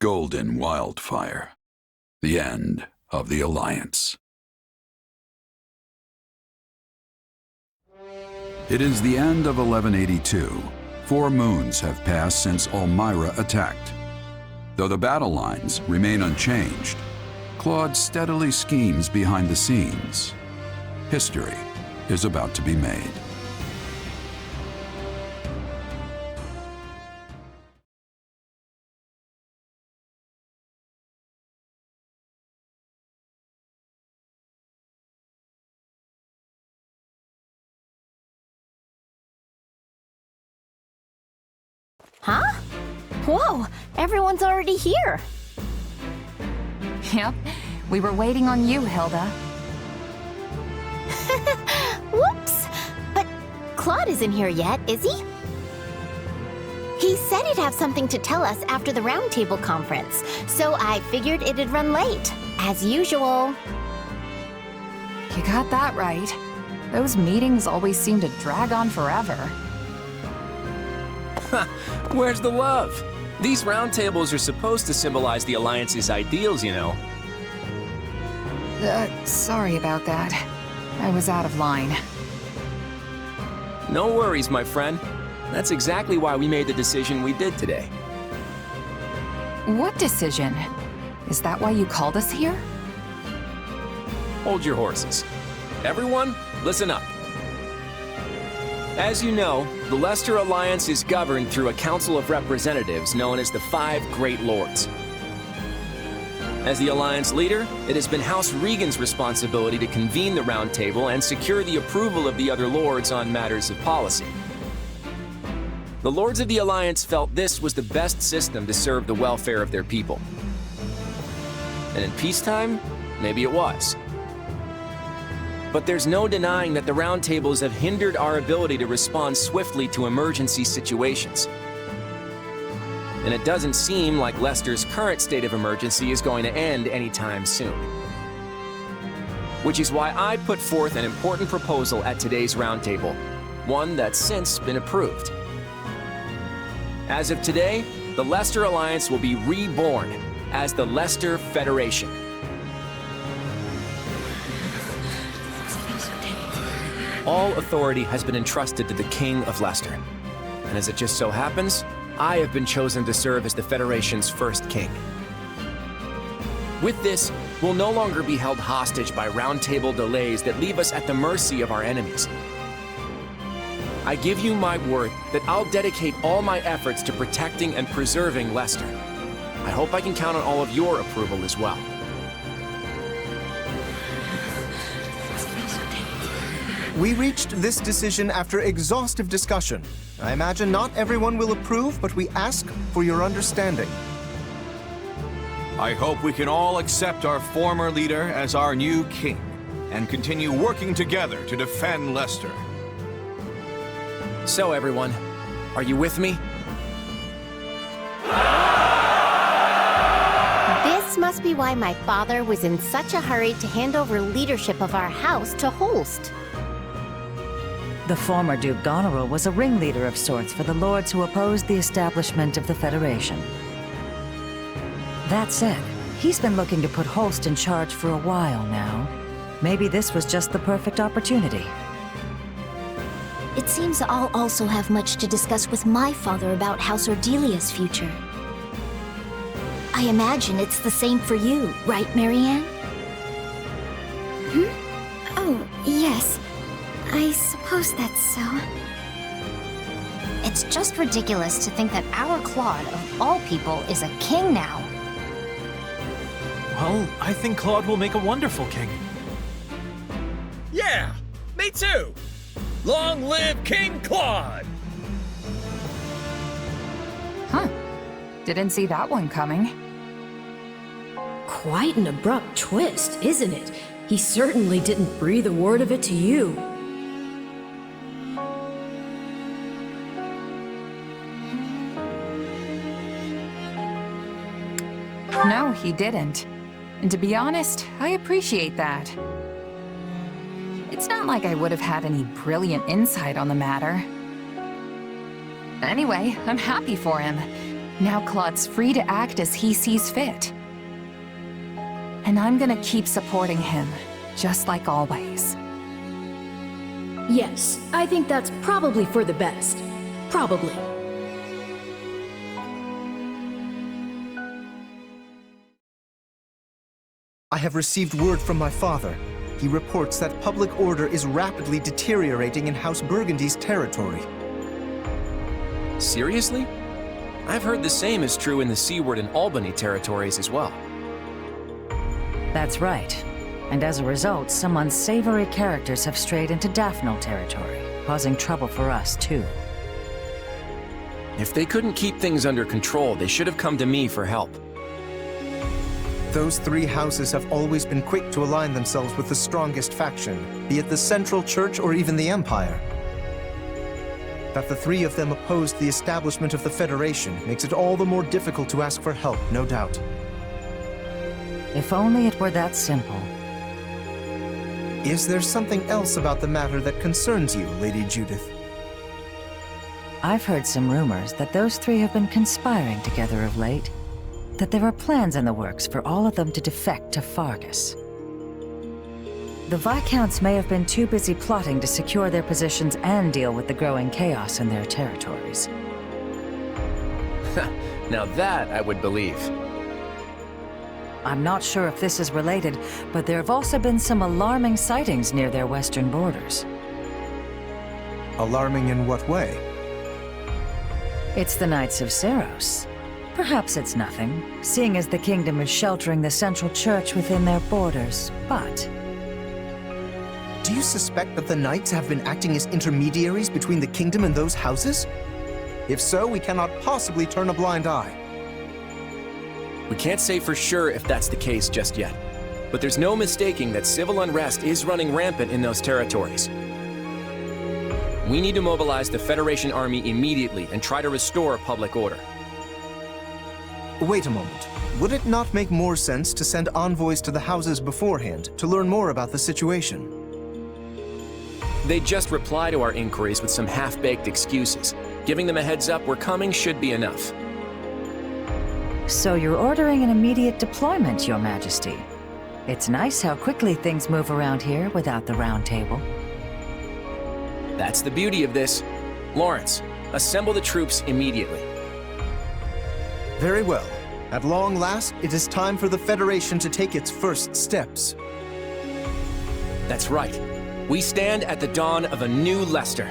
Golden Wildfire. The end of the Alliance. It is the end of 1182. 4 moons have passed since Elmira attacked. Though the battle lines remain unchanged, Claude steadily schemes behind the scenes. History is about to be made. Huh? Whoa, everyone's already here. Yep, we were waiting on you, Hilda. Whoops! But Claude isn't here yet, is he? He said he'd have something to tell us after the roundtable conference, so I figured it'd run late, as usual. You got that right. Those meetings always seem to drag on forever. Where's the love? These roundtables are supposed to symbolize the Alliance's ideals, you know. Sorry about that. I was out of line. No worries, my friend. That's exactly why we made the decision we did today. What decision? Is that why you called us here? Hold your horses. Everyone, listen up. As you know, the Leicester Alliance is governed through a Council of Representatives known as the 5 Great Lords. As the Alliance leader, it has been House Regan's responsibility to convene the Round Table and secure the approval of the other Lords on matters of policy. The Lords of the Alliance felt this was the best system to serve the welfare of their people. And in peacetime, maybe it was. But there's no denying that the roundtables have hindered our ability to respond swiftly to emergency situations. And it doesn't seem like Leicester's current state of emergency is going to end anytime soon. Which is why I put forth an important proposal at today's roundtable, one that's since been approved. As of today, the Leicester Alliance will be reborn as the Leicester Federation. All authority has been entrusted to the King of Leicester. And as it just so happens, I have been chosen to serve as the Federation's first king. With this, we'll no longer be held hostage by roundtable delays that leave us at the mercy of our enemies. I give you my word that I'll dedicate all my efforts to protecting and preserving Leicester. I hope I can count on all of your approval as well. We reached this decision after exhaustive discussion. I imagine not everyone will approve, but we ask for your understanding. I hope we can all accept our former leader as our new king and continue working together to defend Leicester. So everyone, are you with me? This must be why my father was in such a hurry to hand over leadership of our house to Holst. The former Duke Goneril was a ringleader of sorts for the lords who opposed the establishment of the Federation. That said, he's been looking to put Holst in charge for a while now. Maybe this was just the perfect opportunity. It seems I'll also have much to discuss with my father about House Ordelia's future. I imagine it's the same for you, right, Marianne? Oh, yes. I suppose that's so. It's just ridiculous to think that our Claude, of all people, is a king now. Well, I think Claude will make a wonderful king. Yeah, me too! Long live King Claude! Huh. Didn't see that one coming. Quite an abrupt twist, isn't it? He certainly didn't breathe a word of it to you. No, he didn't. And to be honest, I appreciate that. It's not like I would have had any brilliant insight on the matter. Anyway, I'm happy for him. Now Claude's free to act as he sees fit. And I'm gonna keep supporting him, just like always. Yes, I think that's probably for the best. Probably. I have received word from my father. He reports that public order is rapidly deteriorating in House Burgundy's territory. Seriously? I've heard the same is true in the Seaward and Albany territories as well. That's right. And as a result, some unsavory characters have strayed into Daphne territory, causing trouble for us, too. If they couldn't keep things under control, they should have come to me for help. Those three houses have always been quick to align themselves with the strongest faction, be it the Central Church or even the Empire. That the three of them opposed the establishment of the Federation makes it all the more difficult to ask for help, no doubt. If only it were that simple. Is there something else about the matter that concerns you, Lady Judith? I've heard some rumors that those three have been conspiring together of late. That there are plans in the works for all of them to defect to Fargus. The Viscounts may have been too busy plotting to secure their positions and deal with the growing chaos in their territories. Now that I would believe. I'm not sure if this is related, but there have also been some alarming sightings near their western borders. Alarming in what way? It's the Knights of Seros. Perhaps it's nothing, seeing as the kingdom is sheltering the Central Church within their borders, but... Do you suspect that the Knights have been acting as intermediaries between the kingdom and those houses? If so, we cannot possibly turn a blind eye. We can't say for sure if that's the case just yet, but there's no mistaking that civil unrest is running rampant in those territories. We need to mobilize the Federation army immediately and try to restore public order. Wait a moment. Would it not make more sense to send envoys to the houses beforehand to learn more about the situation? They just reply to our inquiries with some half-baked excuses. Giving them a heads up we're coming should be enough. So you're ordering an immediate deployment, Your Majesty. It's nice how quickly things move around here without the Round Table. That's the beauty of this. Lorenz, assemble the troops immediately. Very well. At long last, it is time for the Federation to take its first steps. That's right. We stand at the dawn of a new Leicester.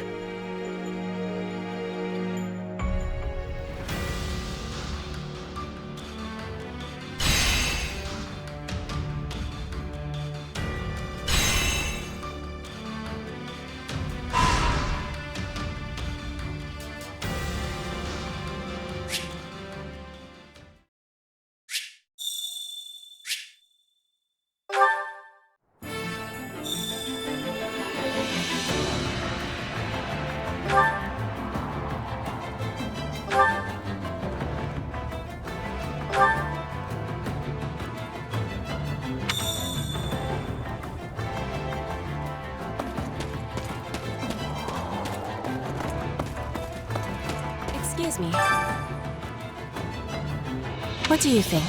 Excuse me. What do you think?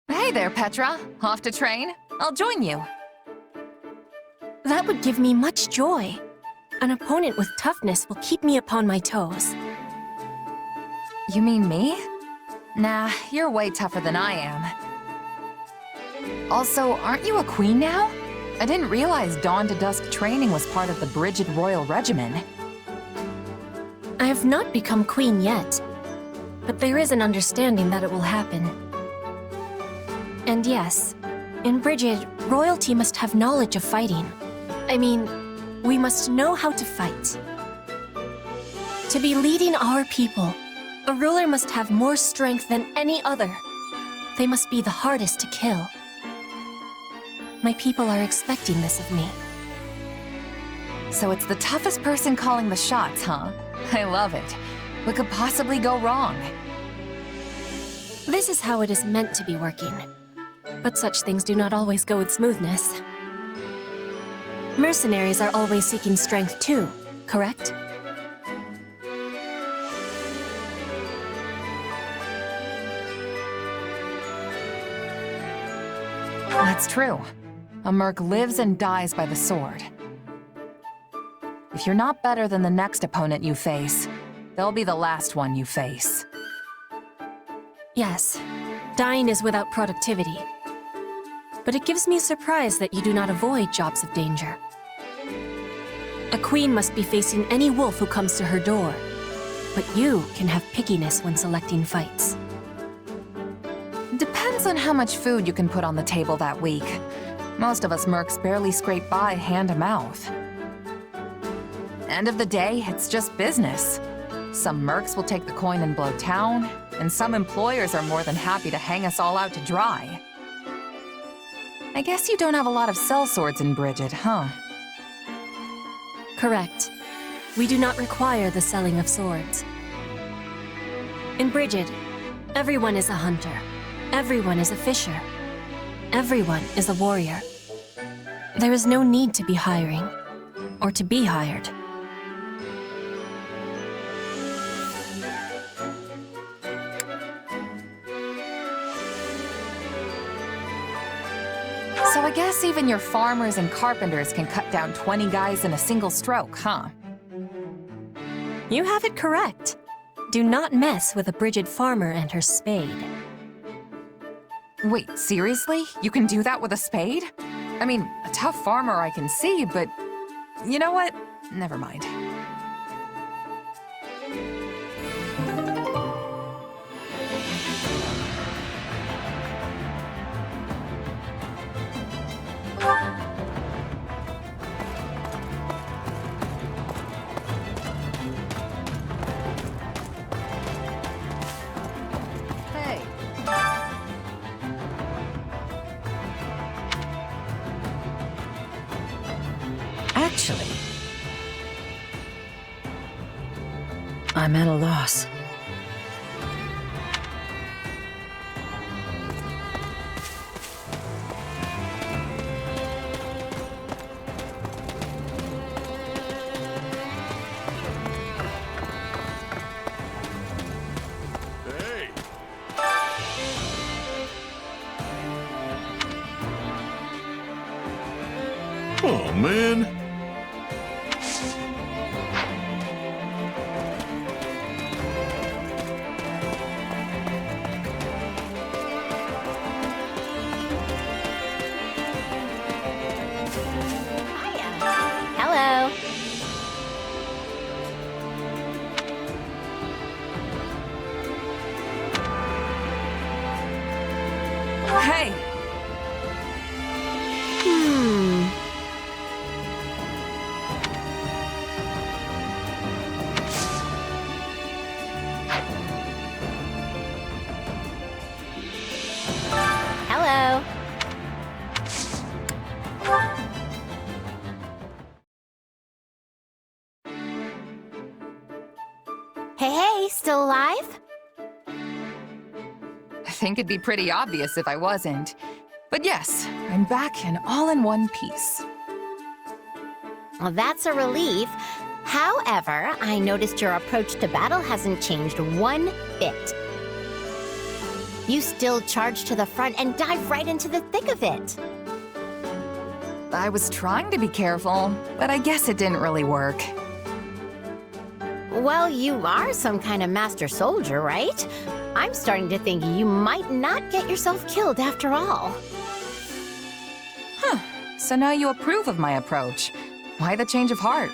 Hey there, Petra. Off to train? I'll join you. That would give me much joy. An opponent with toughness will keep me upon my toes. You mean me? Nah, you're way tougher than I am. Also, aren't you a queen now? I didn't realize dawn to dusk training was part of the Brigid Royal Regimen. I have not become queen yet, but there is an understanding that it will happen. And yes, in Brigid, royalty must have knowledge of fighting. I mean, we must know how to fight. To be leading our people, a ruler must have more strength than any other. They must be the hardest to kill. My people are expecting this of me. So it's the toughest person calling the shots, huh? I love it. What could possibly go wrong? This is how it is meant to be working. But such things do not always go with smoothness. Mercenaries are always seeking strength too, correct? That's true. A merc lives and dies by the sword. If you're not better than the next opponent you face, they'll be the last one you face. Yes, dying is without productivity. But it gives me surprise that you do not avoid jobs of danger. A queen must be facing any wolf who comes to her door, but you can have pickiness when selecting fights. Depends on how much food you can put on the table that week. Most of us mercs barely scrape by hand to mouth. End of the day, it's just business. Some mercs will take the coin and blow town, and some employers are more than happy to hang us all out to dry. I guess you don't have a lot of sellswords in Bridget, huh? Correct. We do not require the selling of swords. In Bridget, everyone is a hunter. Everyone is a fisher. Everyone is a warrior. There is no need to be hiring, or to be hired. So I guess even your farmers and carpenters can cut down 20 guys in a single stroke, huh? You have it correct. Do not mess with a Bridget farmer and her spade. Wait, seriously? You can do that with a spade? I mean, a tough farmer I can see, but... You know what? Never mind. Actually, I'm at a loss. Oh, man. Hello. Hey! Hello. Hey, still alive? I think it'd be pretty obvious if I wasn't. But yes, I'm back and all in one piece. Well, that's a relief. However, I noticed your approach to battle hasn't changed one bit. You still charge to the front and dive right into the thick of it. I was trying to be careful, but I guess it didn't really work. Well, you are some kind of master soldier, right? I'm starting to think you might not get yourself killed after all. Huh. So now you approve of my approach. Why the change of heart?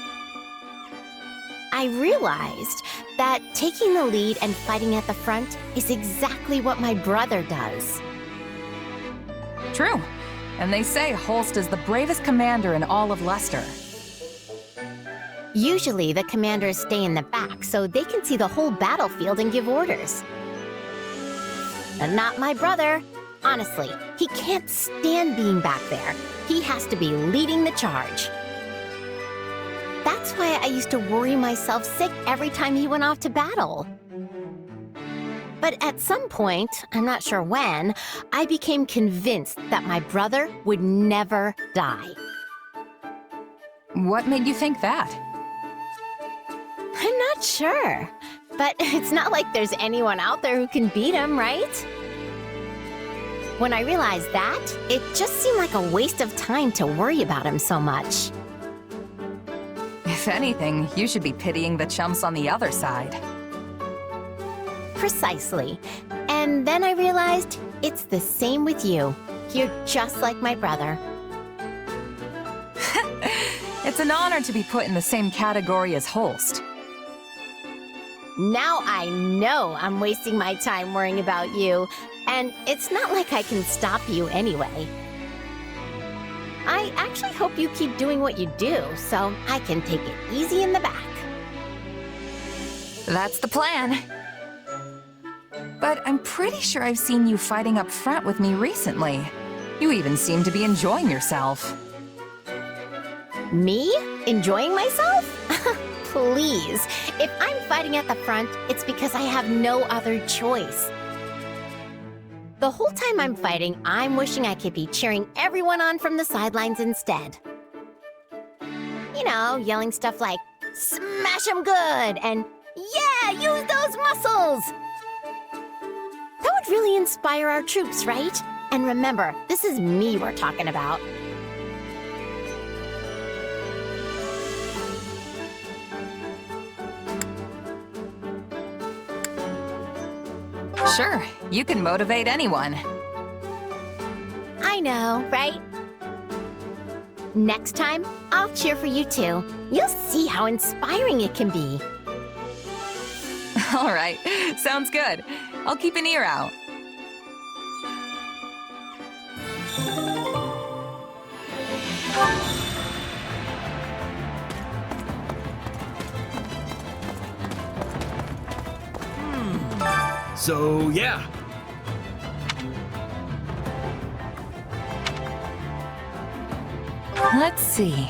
I realized that taking the lead and fighting at the front is exactly what my brother does. True. And they say Holst is the bravest commander in all of Leicester. Usually, the commanders stay in the back so they can see the whole battlefield and give orders. But not my brother. Honestly, he can't stand being back there. He has to be leading the charge. That's why I used to worry myself sick every time he went off to battle. But at some point, I'm not sure when, I became convinced that my brother would never die. What made you think that? I'm not sure, but it's not like there's anyone out there who can beat him, right? When I realized that, it just seemed like a waste of time to worry about him so much. If anything, you should be pitying the chumps on the other side. Precisely. And then I realized it's the same with you. You're just like my brother. It's an honor to be put in the same category as Holst. Now I know I'm wasting my time worrying about you, and it's not like I can stop you anyway. I actually hope you keep doing what you do, so I can take it easy in the back. That's the plan. But I'm pretty sure I've seen you fighting up front with me recently. You even seem to be enjoying yourself. Me? Enjoying myself? Please. If I'm fighting at the front, it's because I have no other choice. The whole time I'm fighting, I'm wishing I could be cheering everyone on from the sidelines instead. You know, yelling stuff like, "Smash 'em good!" and "Yeah, use those muscles!" That would really inspire our troops, right? And remember, this is me we're talking about. Sure, you can motivate anyone. I know, right? Next time, I'll cheer for you too. You'll see how inspiring it can be. All right, sounds good. I'll keep an ear out. So, yeah. Let's see.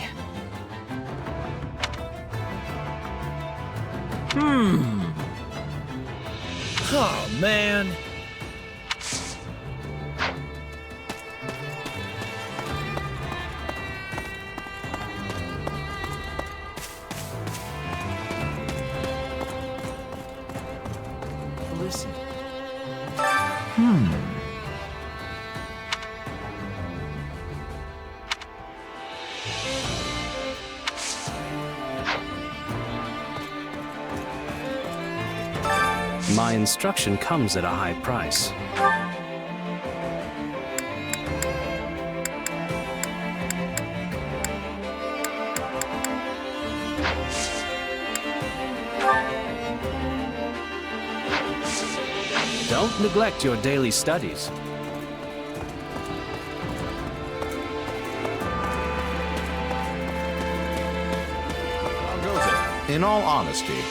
Oh, man. Listen. My instruction comes at a high price. Don't neglect your daily studies. How goes it? In all honesty,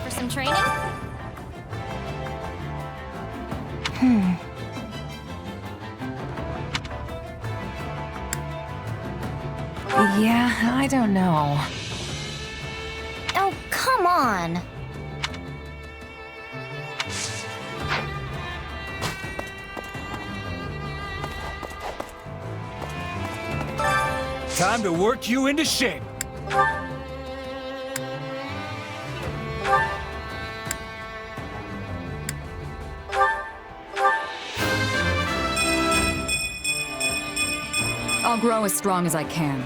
For some training? Yeah, I don't know. Oh, come on. Time to work you into shape. I'll grow as strong as I can.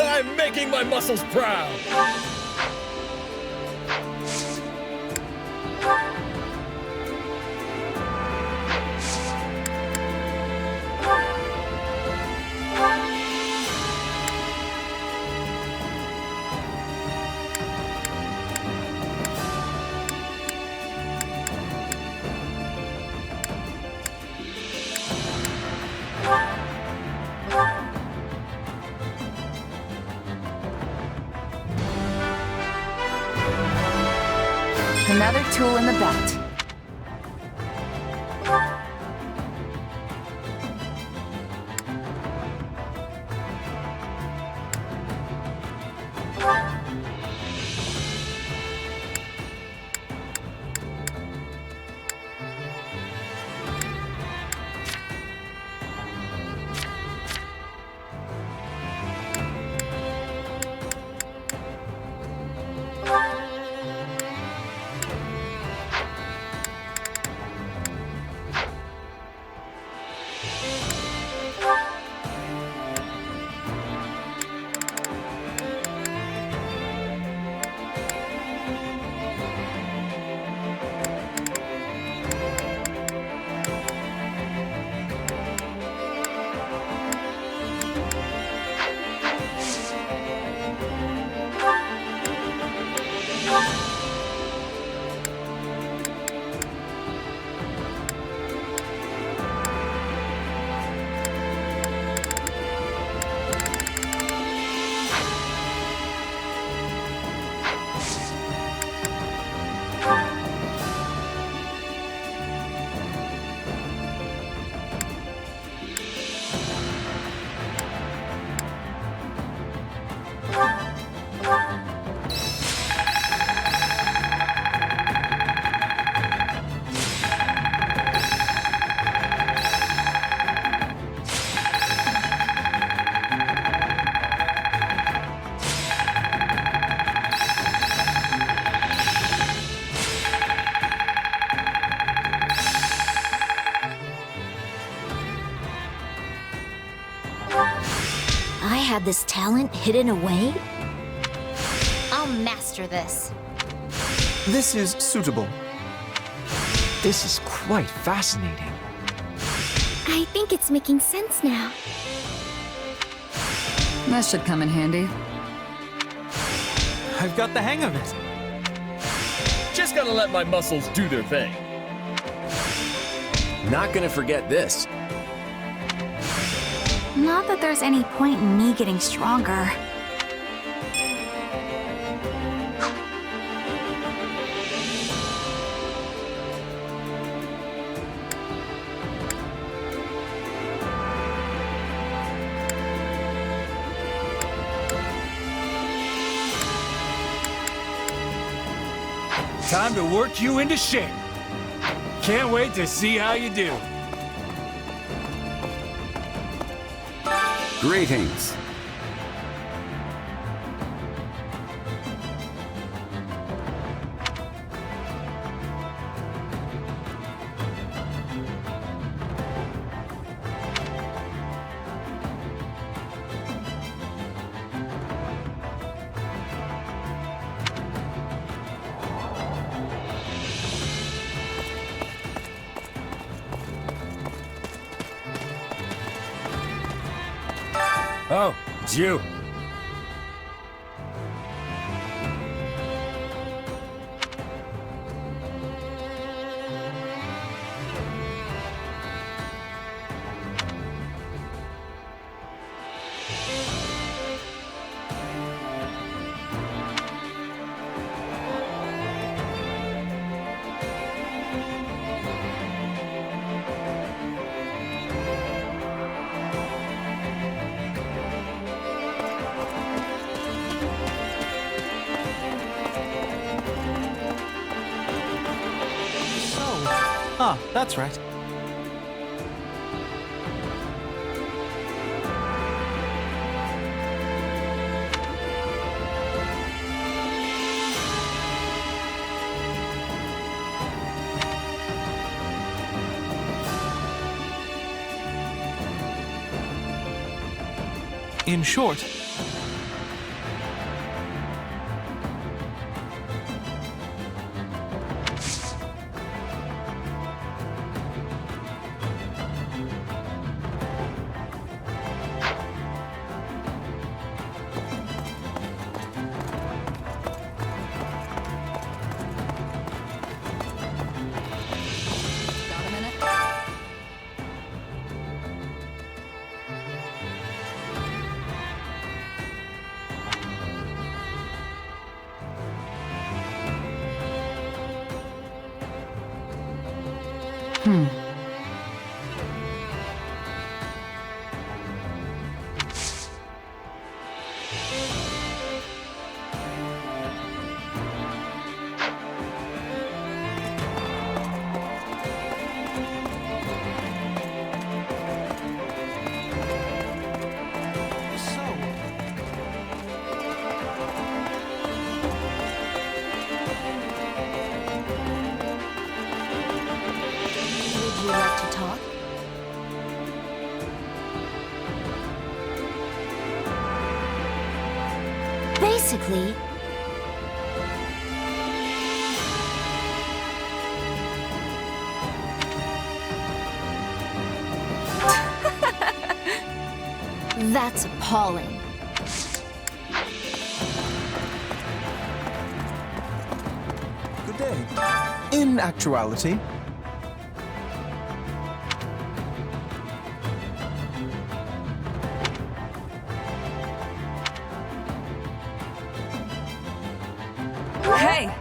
I'm making my muscles proud. Another tool in the belt. Had this talent hidden away? I'll master this. This is suitable. This is quite fascinating. I think it's making sense now. That should come in handy. I've got the hang of it. Just gotta let my muscles do their thing. Not gonna forget this. Not that there's any point in me getting stronger. Time to work you into shape. Can't wait to see how you do. Greetings. Oh, it's you. Ah, that's right. In short, Would you like to talk? Basically, that's appalling. Good day. In actuality, Hey!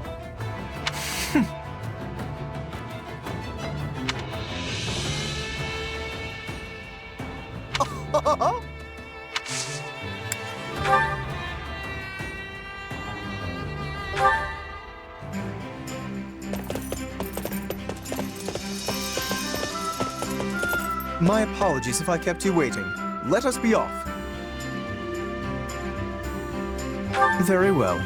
my apologies if I kept you waiting. Let us be off. Very well.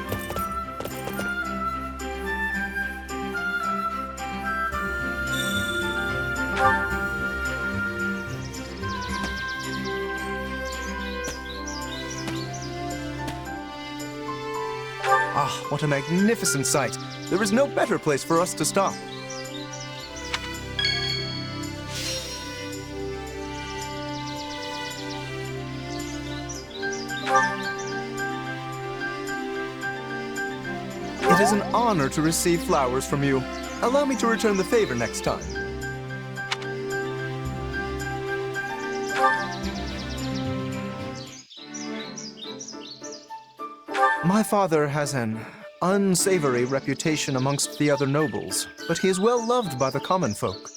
Ah, what a magnificent sight. There is no better place for us to stop. It is an honor to receive flowers from you. Allow me to return the favor next time. My father has an unsavory reputation amongst the other nobles, but he is well loved by the common folk.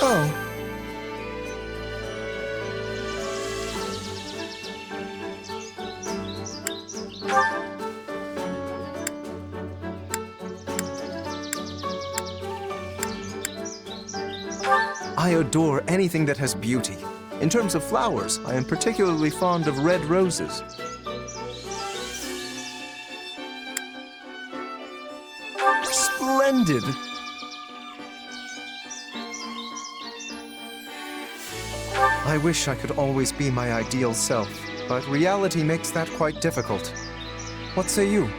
Oh. I adore anything that has beauty. In terms of flowers, I am particularly fond of red roses. Splendid! I wish I could always be my ideal self, but reality makes that quite difficult. What say you?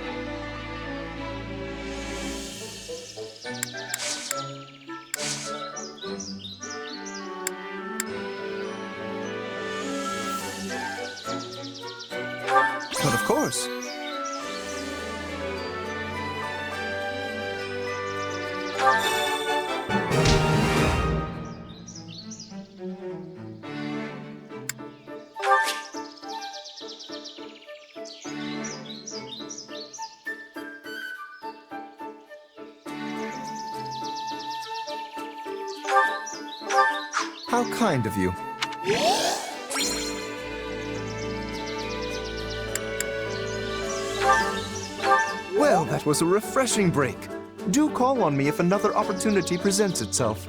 But of course. How kind of you. Well, that was a refreshing break. Do call on me if another opportunity presents itself.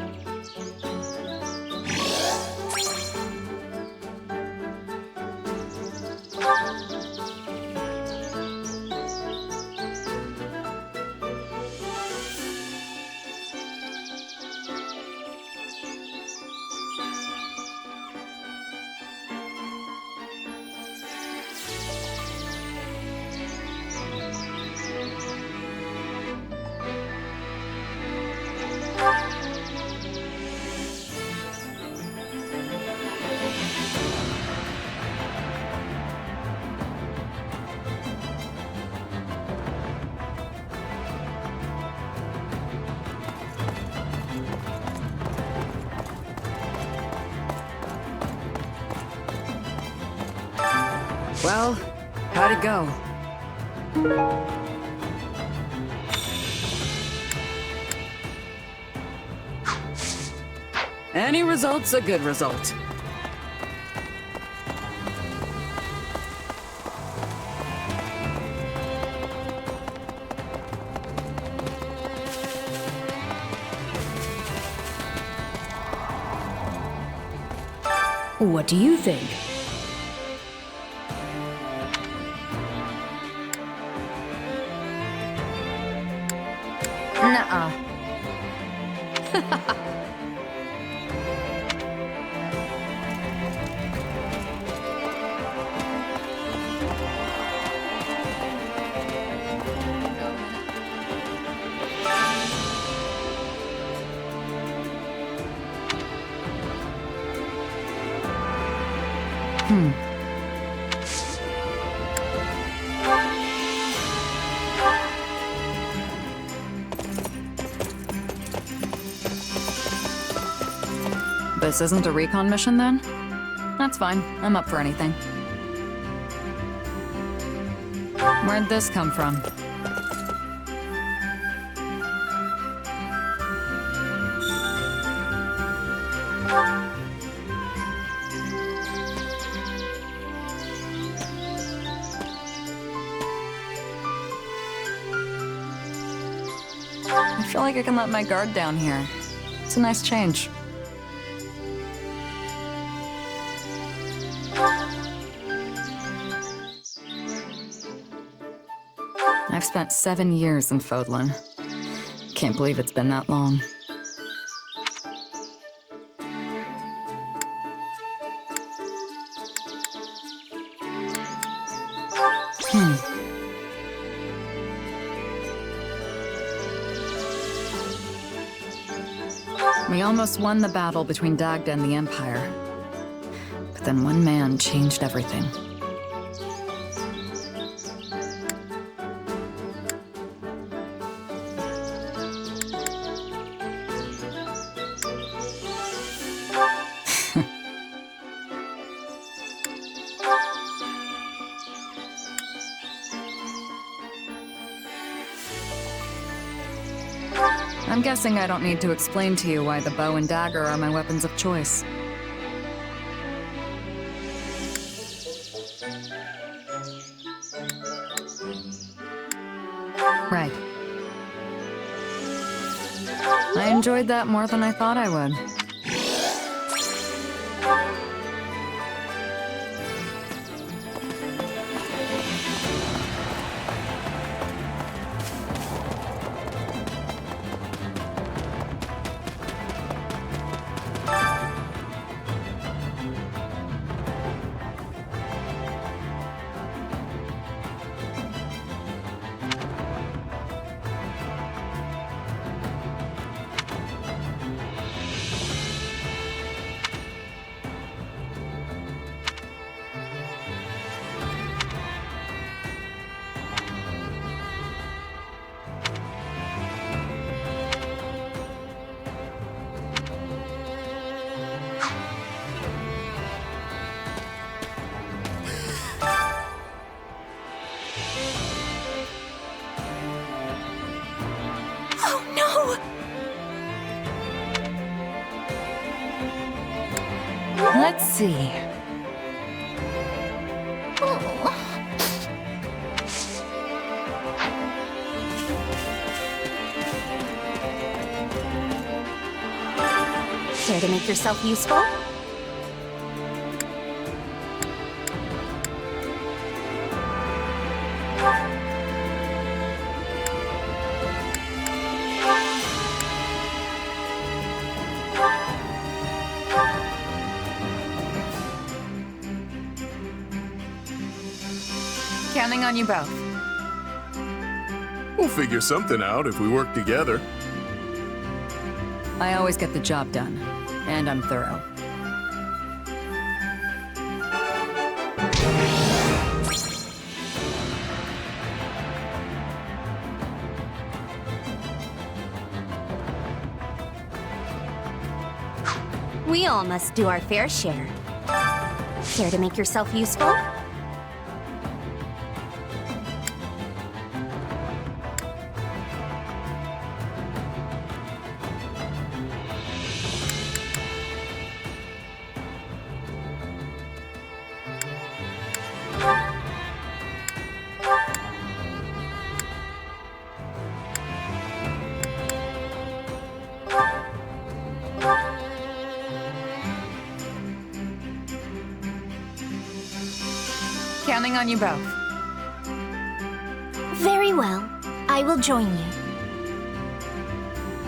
Well, how'd it go? Any result's a good result. What do you think? Nuh-uh. This isn't a recon mission, then? That's fine. I'm up for anything. Where'd this come from? I feel like I can let my guard down here. It's a nice change. I've spent 7 years in Fodlan. Can't believe it's been that long. We almost won the battle between Dagda and the Empire. But then one man changed everything. I'm guessing I don't need to explain to you why the bow and dagger are my weapons of choice. Right. I enjoyed that more than I thought I would. Let's see. Care to make yourself useful? Counting on you both. We'll figure something out if we work together. I always get the job done, and I'm thorough. We all must do our fair share. Care to make yourself useful? Counting on you both. Very well. I will join you.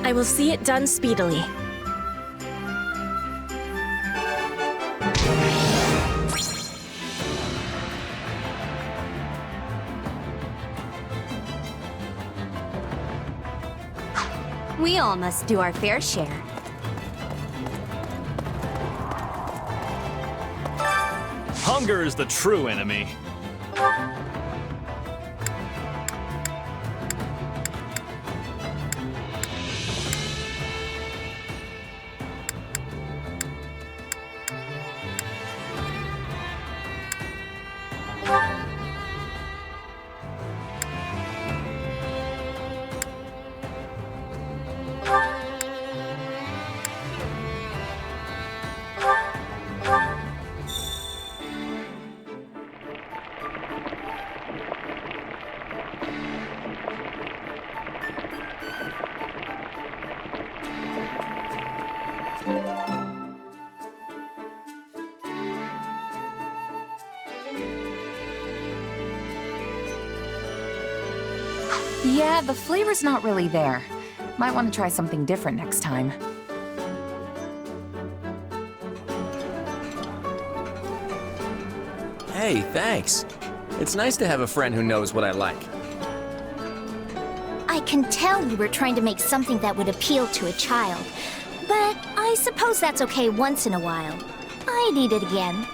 I will see it done speedily. We all must do our fair share. Hunger is the true enemy. Yeah, the flavor's not really there. Might want to try something different next time. Hey, thanks. It's nice to have a friend who knows what I like. I can tell you were trying to make something that would appeal to a child. But I suppose that's okay once in a while. I'd eat it again.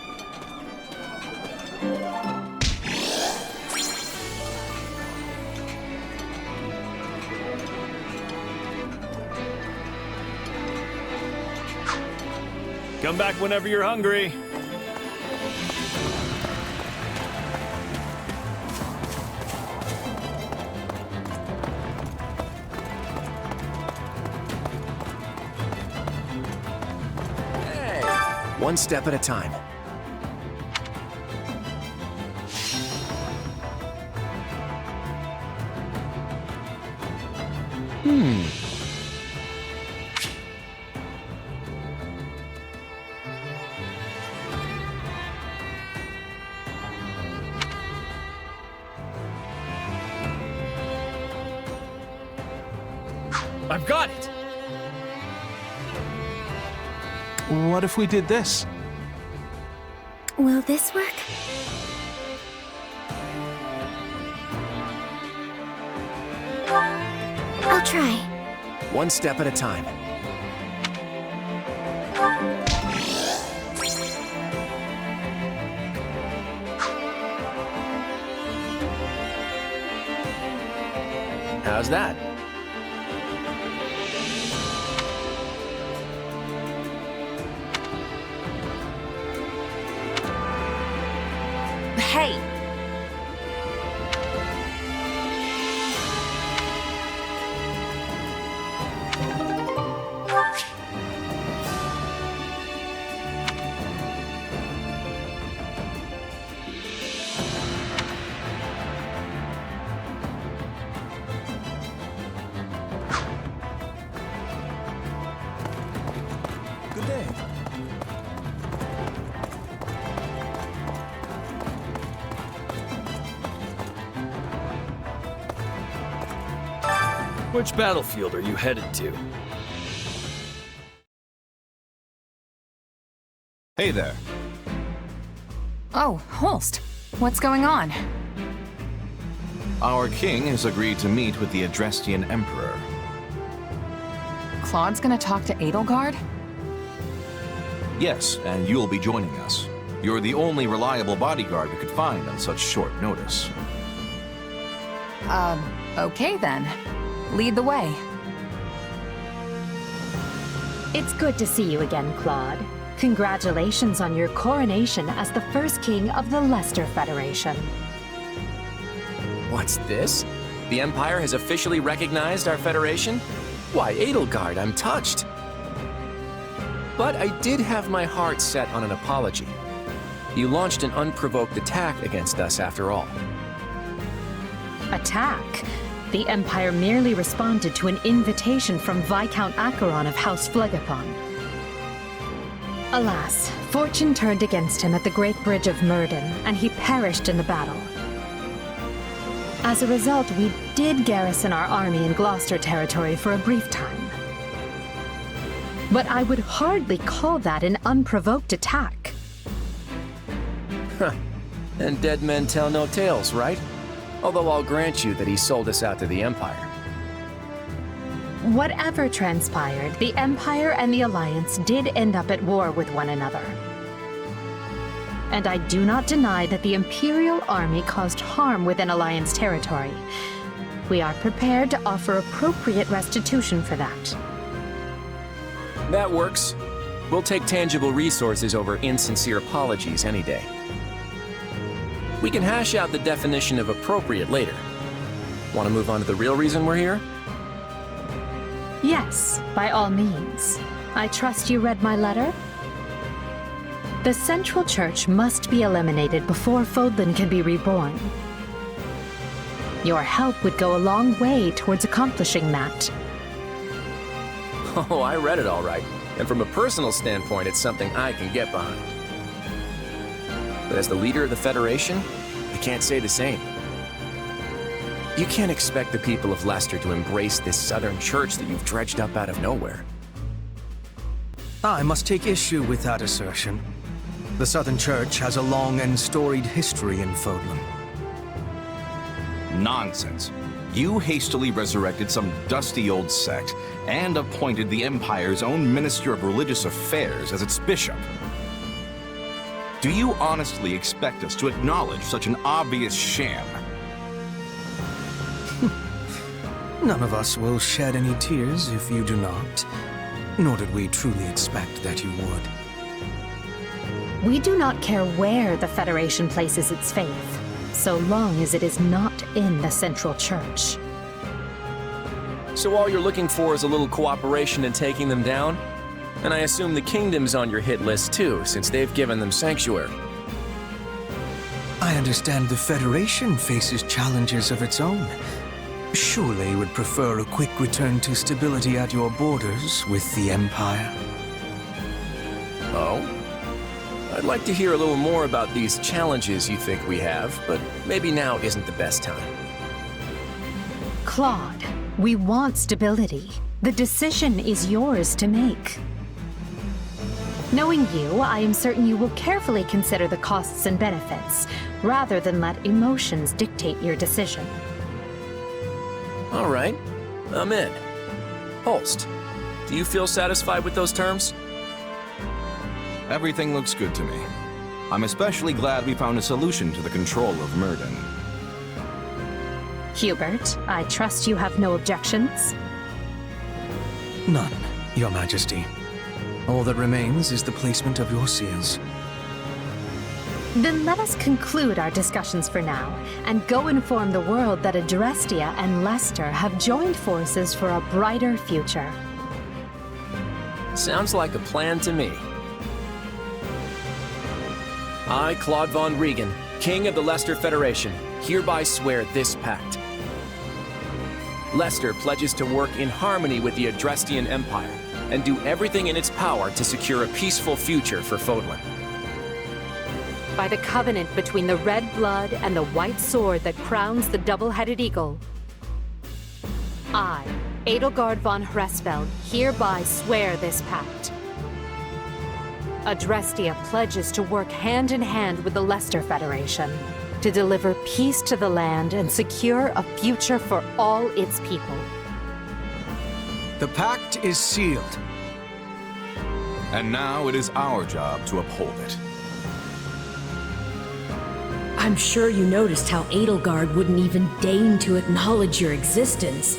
Come back whenever you're hungry. Hey, one step at a time. I've got it! What if we did this? Will this work? I'll try. One step at a time. How's that? Hey! Good day. Which battlefield are you headed to? Hey there. Oh, Holst. What's going on? Our king has agreed to meet with the Adrestian Emperor. Claude's gonna talk to Edelgard? Yes, and you'll be joining us. You're the only reliable bodyguard we could find on such short notice. Okay then. Lead the way. It's good to see you again, Claude. Congratulations on your coronation as the first king of the Leicester Federation. What's this? The Empire has officially recognized our Federation? Why, Edelgard, I'm touched. But I did have my heart set on an apology. You launched an unprovoked attack against us after all. Attack? The Empire merely responded to an invitation from Viscount Acheron of House Phlegethon. Alas, fortune turned against him at the Great Bridge of Murden, and he perished in the battle. As a result, we did garrison our army in Gloucester territory for a brief time. But I would hardly call that an unprovoked attack. Huh. And dead men tell no tales, right? Although I'll grant you that he sold us out to the Empire. Whatever transpired, the Empire and the Alliance did end up at war with one another. And I do not deny that the Imperial Army caused harm within Alliance territory. We are prepared to offer appropriate restitution for that. That works. We'll take tangible resources over insincere apologies any day. We can hash out the definition of appropriate later. Want to move on to the real reason we're here? Yes, by all means. I trust you read my letter? The Central Church must be eliminated before Fodlan can be reborn. Your help would go a long way towards accomplishing that. Oh, I read it all right. And from a personal standpoint, it's something I can get behind. But as the leader of the Federation, I can't say the same. You can't expect the people of Leicester to embrace this Southern Church that you've dredged up out of nowhere. I must take issue with that assertion. The Southern Church has a long and storied history in Fodlan. Nonsense. You hastily resurrected some dusty old sect and appointed the Empire's own Minister of Religious Affairs as its bishop. Do you honestly expect us to acknowledge such an obvious sham? None of us will shed any tears if you do not. Nor did we truly expect that you would. We do not care where the Federation places its faith, so long as it is not in the Central Church. So all you're looking for is a little cooperation in taking them down? And I assume the Kingdom's on your hit list too, since they've given them sanctuary. I understand the Federation faces challenges of its own. Surely you would prefer a quick return to stability at your borders with the Empire. Oh? I'd like to hear a little more about these challenges you think we have, but maybe now isn't the best time. Claude, we want stability. The decision is yours to make. Knowing you, I am certain you will carefully consider the costs and benefits, rather than let emotions dictate your decision. All right, I'm in. Holst, do you feel satisfied with those terms? Everything looks good to me. I'm especially glad we found a solution to the control of Murden. Hubert, I trust you have no objections? None, Your Majesty. All that remains is the placement of your seals. Then let us conclude our discussions for now, and go inform the world that Adrestia and Leicester have joined forces for a brighter future. Sounds like a plan to me. I, Claude von Regan, King of the Leicester Federation, hereby swear this pact. Leicester pledges to work in harmony with the Adrestian Empire, and do everything in its power to secure a peaceful future for Fodlan. By the covenant between the red blood and the white sword that crowns the double-headed eagle, I, Edelgard von Hresfeld, hereby swear this pact. Adrestia pledges to work hand-in-hand with the Leicester Federation to deliver peace to the land and secure a future for all its people. The pact is sealed. And now it is our job to uphold it. I'm sure you noticed how Edelgard wouldn't even deign to acknowledge your existence.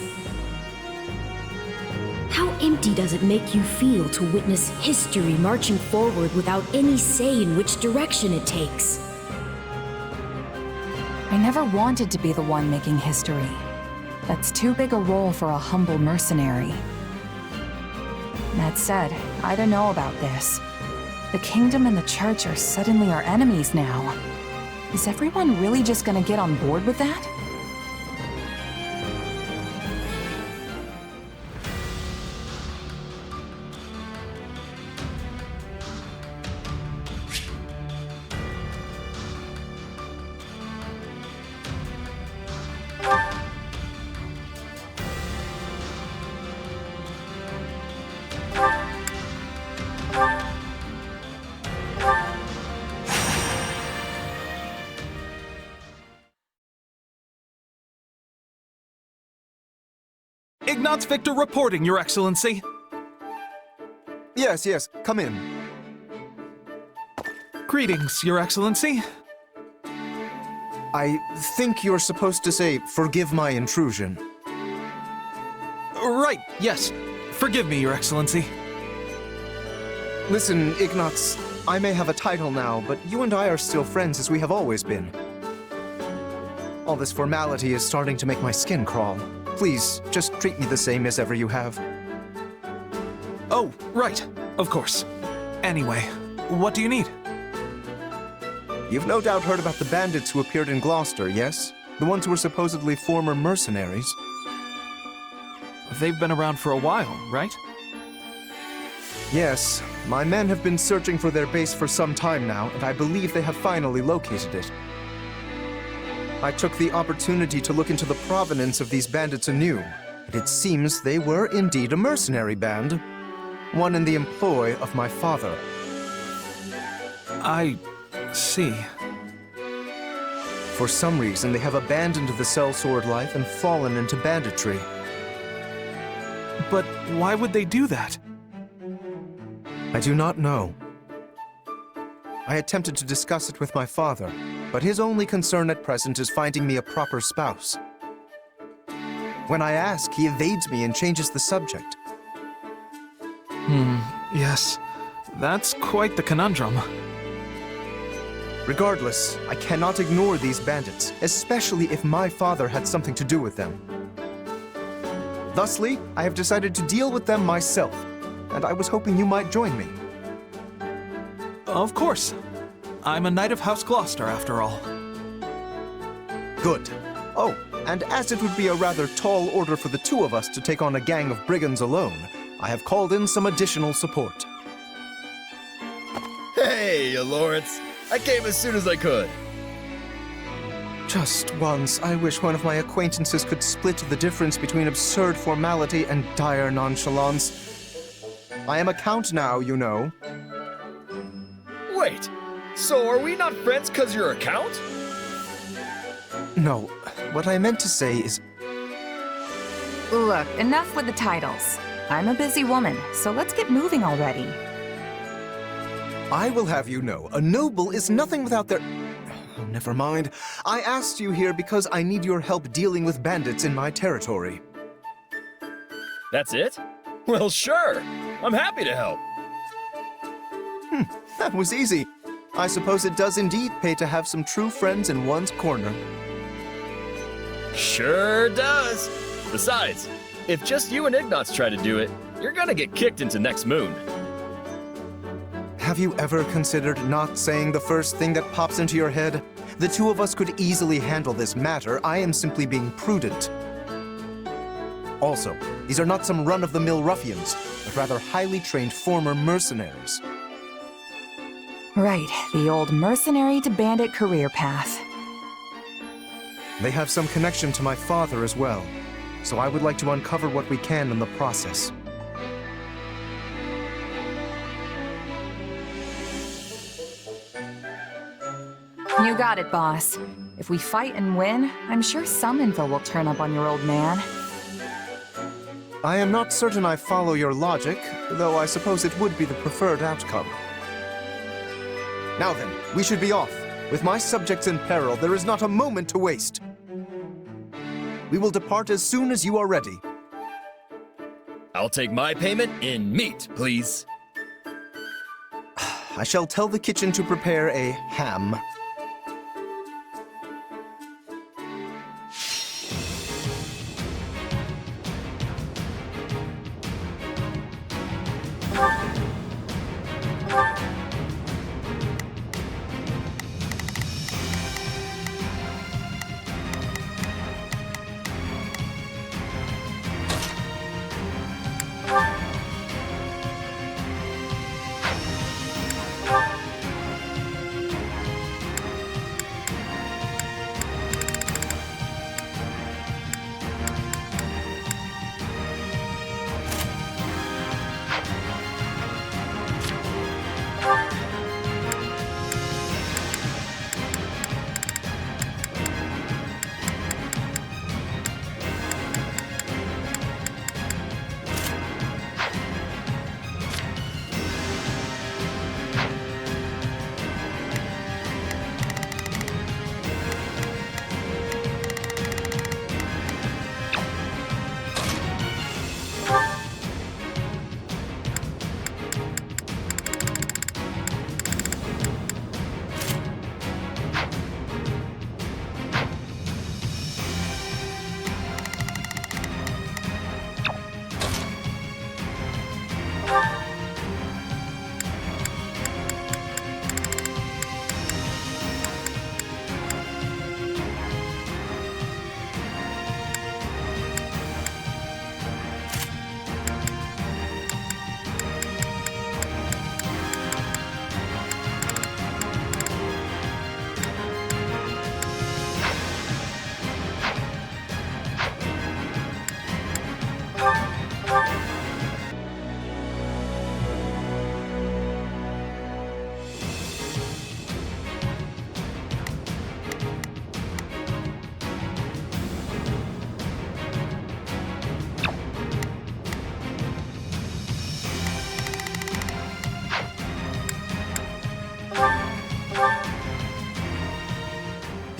How empty does it make you feel to witness history marching forward without any say in which direction it takes? I never wanted to be the one making history. That's too big a role for a humble mercenary. That said, I don't know about this. The Kingdom and the Church are suddenly our enemies now. Is everyone really just gonna get on board with that? Ignatz Victor reporting, Your Excellency. Yes, come in. Greetings, Your Excellency. I think you're supposed to say, "Forgive my intrusion." Right, yes. Forgive me, Your Excellency. Listen, Ignatz, I may have a title now, but you and I are still friends as we have always been. All this formality is starting to make my skin crawl. Please, just treat me the same as ever you have. Oh, right. Of course. Anyway, what do you need? You've no doubt heard about the bandits who appeared in Gloucester, yes? The ones who were supposedly former mercenaries. They've been around for a while, right? Yes. My men have been searching for their base for some time now, and I believe they have finally located it. I took the opportunity to look into the provenance of these bandits anew, and it seems they were indeed a mercenary band. One in the employ of my father. I see. For some reason, they have abandoned the sellsword life and fallen into banditry. But why would they do that? I do not know. I attempted to discuss it with my father, but his only concern at present is finding me a proper spouse. When I ask, he evades me and changes the subject. Yes. That's quite the conundrum. Regardless, I cannot ignore these bandits, especially if my father had something to do with them. Thusly, I have decided to deal with them myself, and I was hoping you might join me. Of course. I'm a knight of House Gloucester, after all. Good. Oh, and as it would be a rather tall order for the two of us to take on a gang of brigands alone, I have called in some additional support. Hey, Lorenz. I came as soon as I could. Just once, I wish one of my acquaintances could split the difference between absurd formality and dire nonchalance. I am a count now, you know. Wait, so are we not friends because you're a count? No, what I meant to say is... Look, enough with the titles. I'm a busy woman, so let's get moving already. I will have you know, a noble is nothing without their... Oh, never mind. I asked you here because I need your help dealing with bandits in my territory. That's it? Well, sure. I'm happy to help. That was easy. I suppose it does indeed pay to have some true friends in one's corner. Sure does. Besides, if just you and Ignatz try to do it, you're gonna get kicked into next moon. Have you ever considered not saying the first thing that pops into your head? The two of us could easily handle this matter. I am simply being prudent. Also, these are not some run-of-the-mill ruffians, but rather highly trained former mercenaries. Right, the old mercenary to bandit career path. They have some connection to my father as well, so I would like to uncover what we can in the process. You got it, boss. If we fight and win, I'm sure some info will turn up on your old man. I am not certain I follow your logic, though I suppose it would be the preferred outcome. Now then, we should be off. With my subjects in peril, there is not a moment to waste. We will depart as soon as you are ready. I'll take my payment in meat, please. I shall tell the kitchen to prepare a ham.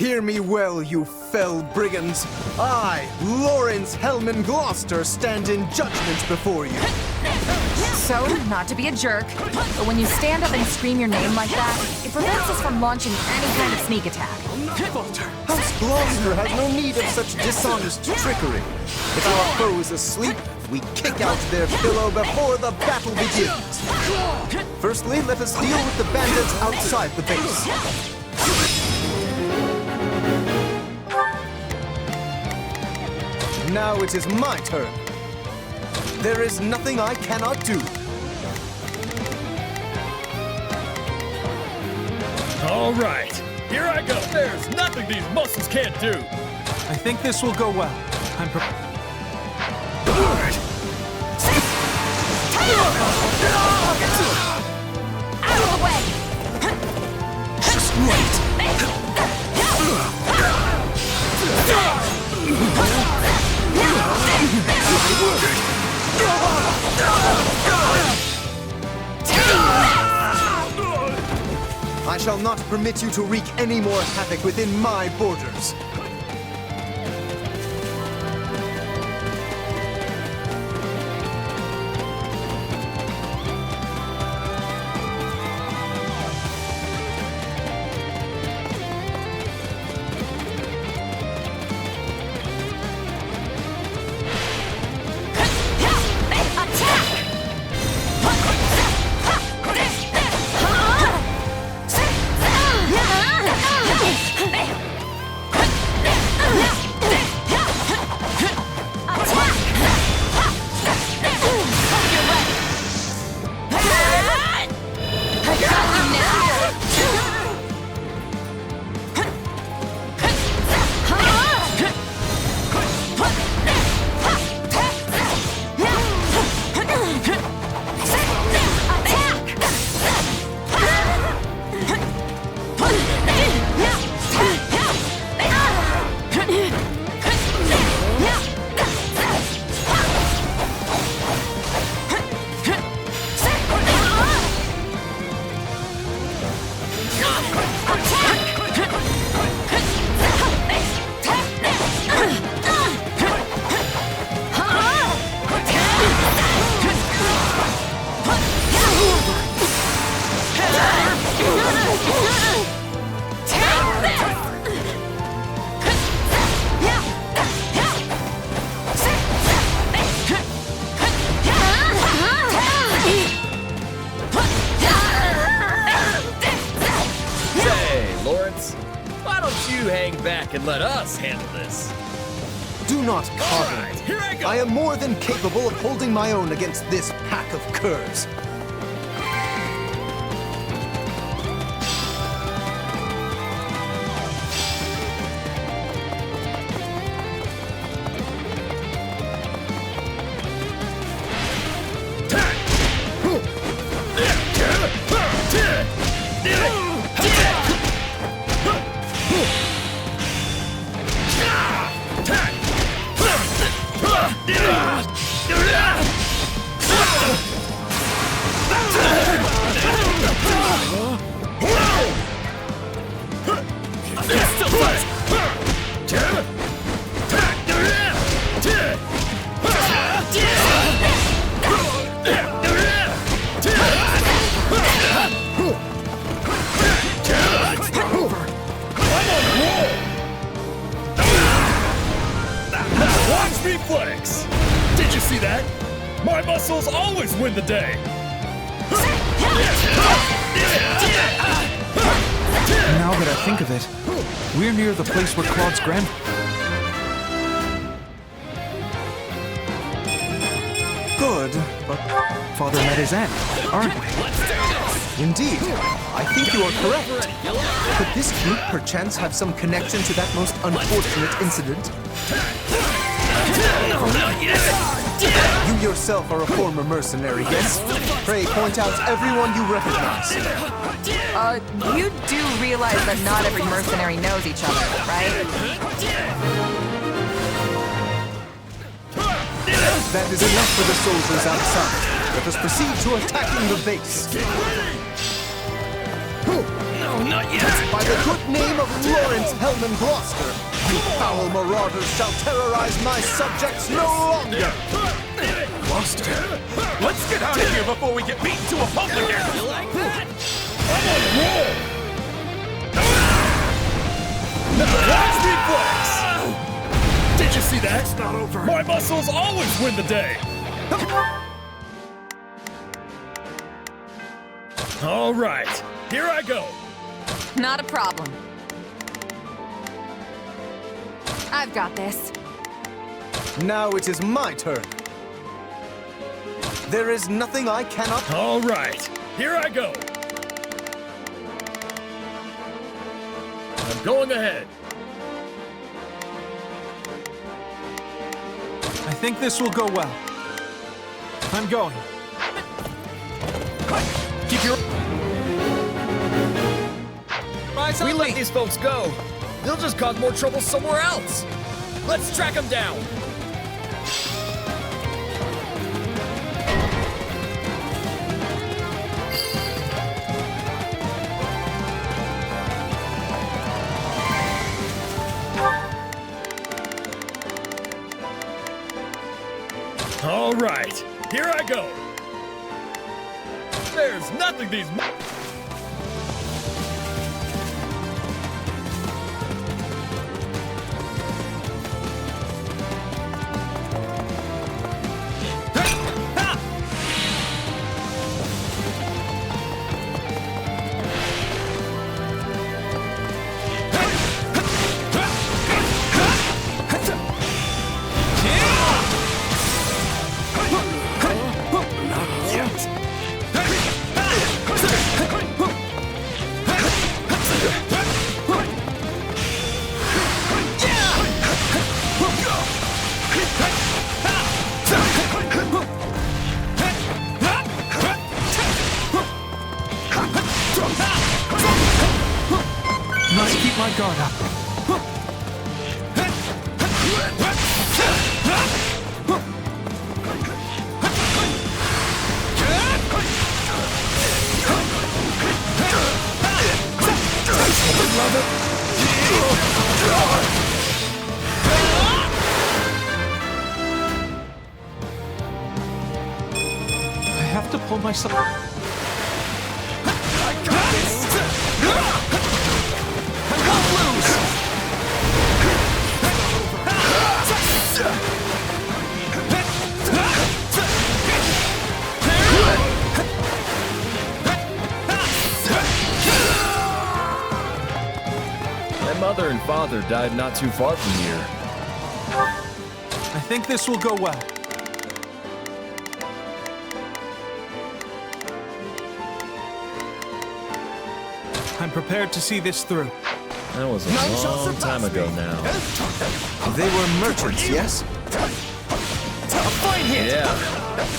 Hear me well, you fell brigands. I, Lorenz Hellman Gloucester, stand in judgment before you. So, not to be a jerk, but when you stand up and scream your name like that, it prevents us from launching any kind of sneak attack. House Gloucester has no need of such dishonest trickery. If our foe is asleep, we kick out their pillow before the battle begins. Firstly, let us deal with the bandits outside the base. Now it is my turn. There is nothing I cannot do. All right, here I go. There's nothing these muscles can't do. I think this will go well. I'm prepared. Out of the way! Just wait. I shall not permit you to wreak any more havoc within my borders. And let us handle this. Do not coddle me. Here I go. I am more than capable of holding my own against this pack of curs. Reflex! Did you see that? My muscles always win the day! Now that I think of it, we're near the place where Claude's grand... Good, but Father met his end, aren't we? Indeed. I think you are correct. Could this group perchance have some connection to that most unfortunate incident? You yourself are a former mercenary, yes? Pray point out everyone you recognize. You do realize that not every mercenary knows each other, right? That is enough for the soldiers outside. Let us proceed to attacking the base. Not yet! By the good name of Lorenz, Helm, and Gloucester, you foul marauders shall terrorize my subjects no longer! Gloucester, let's get out of here before we get beaten to a pulp again! You like that? I'm on a roll! Watch me flex! Did you see that? It's not over. My muscles always win the day! All right, here I go. Not a problem. I've got this. Now it is my turn. There is nothing I cannot... All right, here I go. I'm going ahead. I think this will go well. I'm going. Keep your... We let these folks go. They'll just cause more trouble somewhere else. Let's track them down. All right, here I go. There's nothing these... Must keep my guard up. I have to pull myself. I got this. My mother and father died not too far from here. I think this will go well. I'm prepared to see this through. That was a long time ago now. They were merchants, yes? A fine hit! Yeah.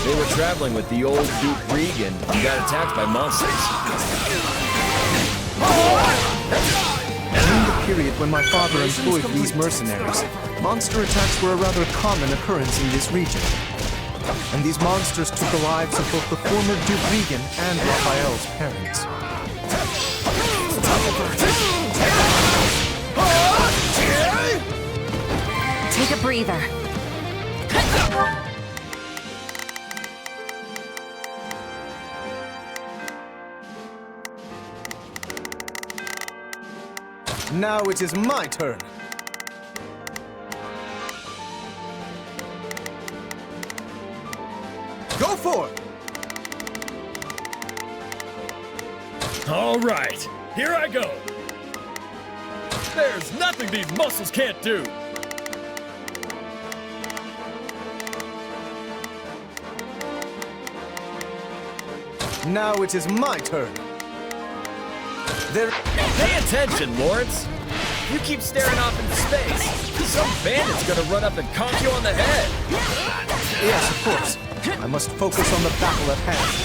They were traveling with the old Duke Regan and got attacked by monsters. During the period when my father employed these mercenaries, monster attacks were a rather common occurrence in this region. And these monsters took the lives of both the former Duke Regan and Raphael's parents. Take a breather. Now it is my turn. Go for it! All right, here I go. There's nothing these muscles can't do. Now it is my turn. There... Pay attention, Lawrence. You keep staring off into space. Some bandit's gonna run up and conk you on the head. Yes, of course. I must focus on the battle at hand.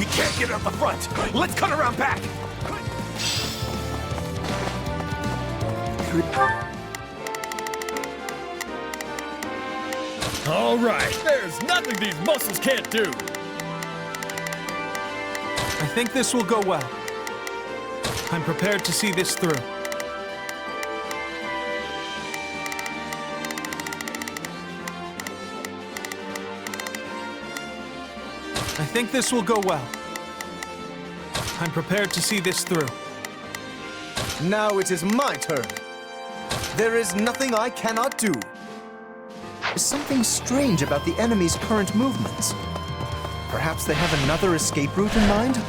We can't get out the front. Let's cut around back. All right, there's nothing these muscles can't do. I think this will go well. I'm prepared to see this through. I think this will go well. I'm prepared to see this through. Now it is my turn. There is nothing I cannot do. There's something strange about the enemy's current movements. Perhaps they have another escape route in mind?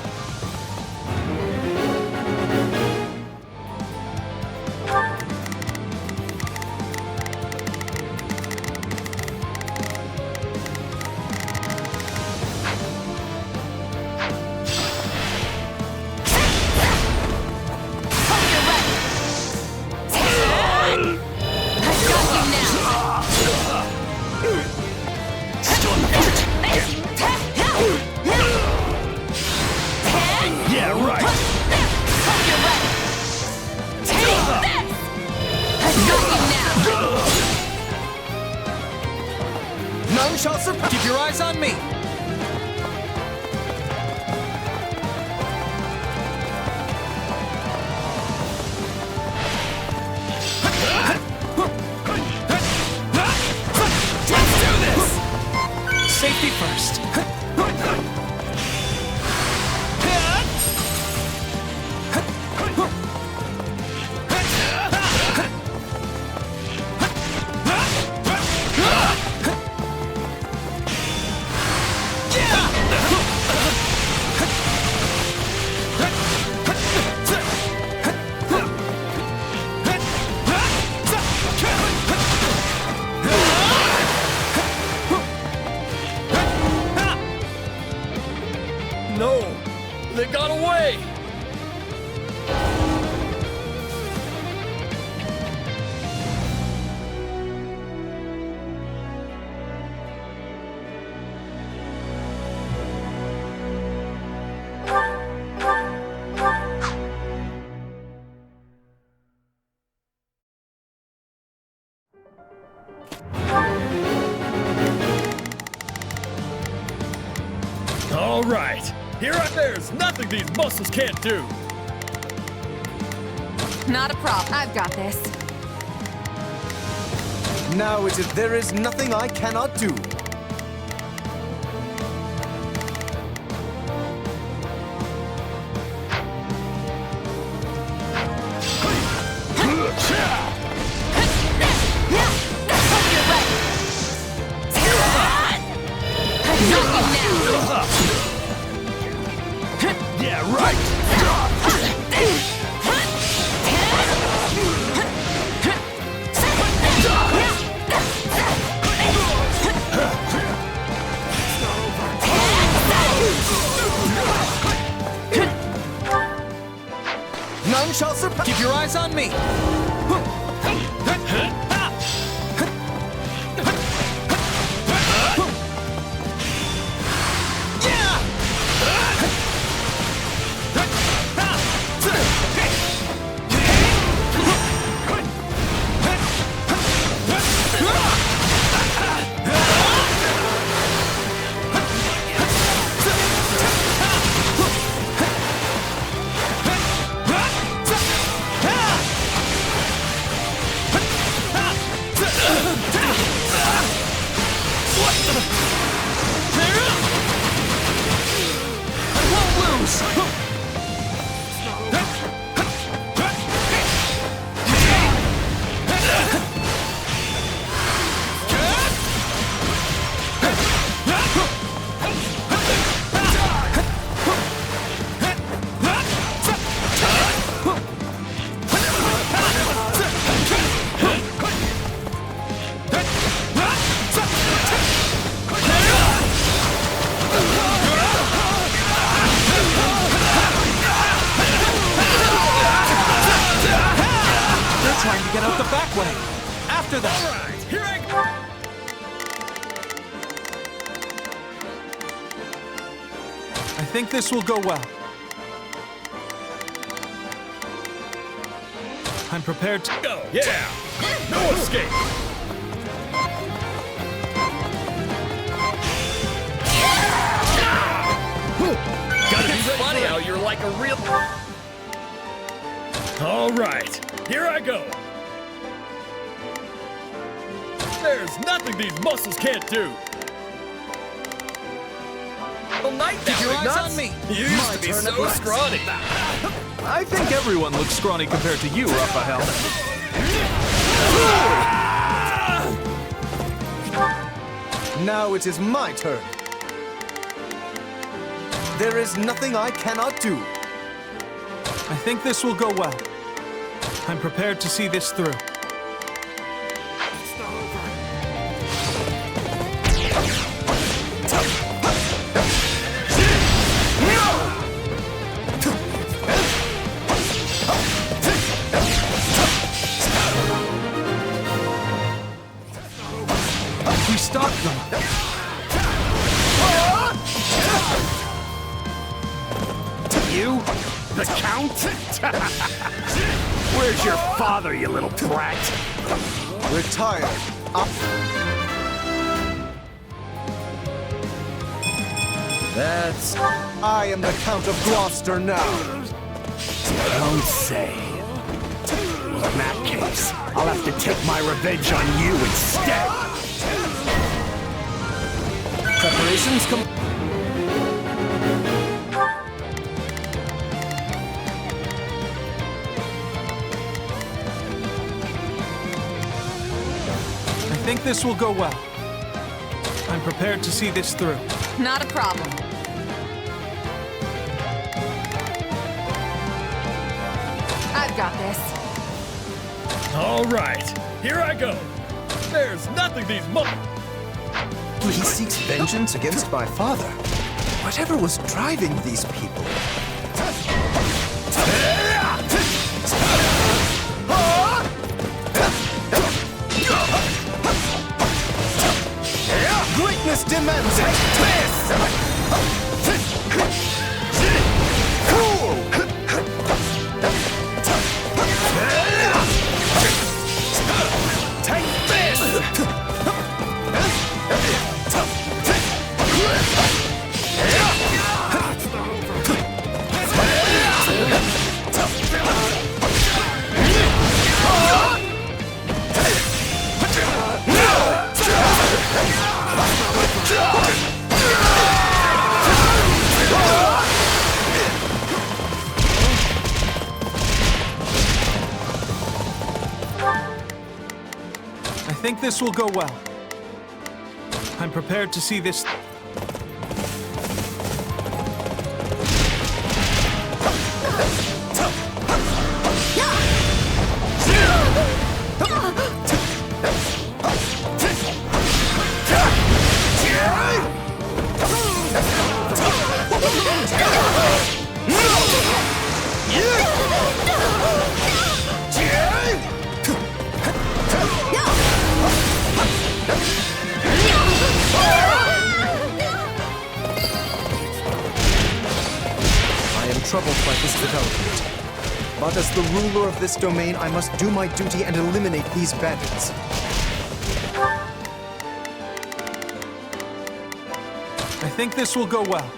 Keep your eyes on me! Let's do this! Safety first. No, they got away! All right, there's nothing these muscles can't do. Not a problem. I've got this. Now it is there is nothing I cannot do. Yeah, right! None shall surpass. Keep your eyes on me! Trying to get out the back way. After them. All right, here I go. I think this will go well. I'm prepared to go. Yeah! No escape! Gotta be funny how you're like a real... All right, here I go. There's nothing these muscles can't do. Well, night now, keep your eyes on me. You used to be so scrawny. I think everyone looks scrawny compared to you, Raphael. Now it is my turn. There is nothing I cannot do. I think this will go well. I'm prepared to see this through. We stopped them. You? The Count? Where's your father, you little brat? Retired. That's... I am the Count of Gloucester now. Don't say. Well, in that case, I'll have to take my revenge on you instead. Preparations come... I think this will go well. I'm prepared to see this through. Not a problem. I've got this. All right, here I go. There's nothing these He seeks vengeance against my father. Whatever was driving these people? Greatness demands it! Take this! I think this will go well. I'm prepared to see this. Troubled by this development. But as the ruler of this domain, I must do my duty and eliminate these bandits. I think this will go well.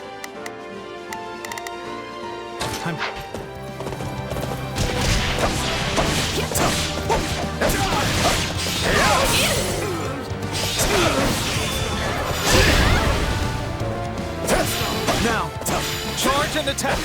Now, charge and attack!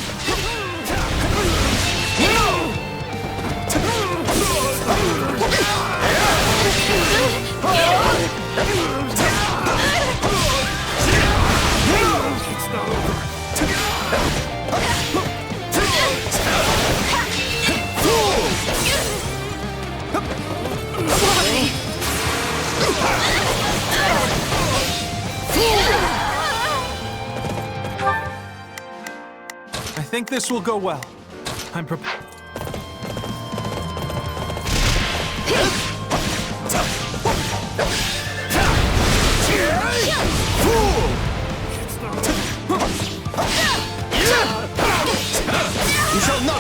I think this will go well. I'm prepared.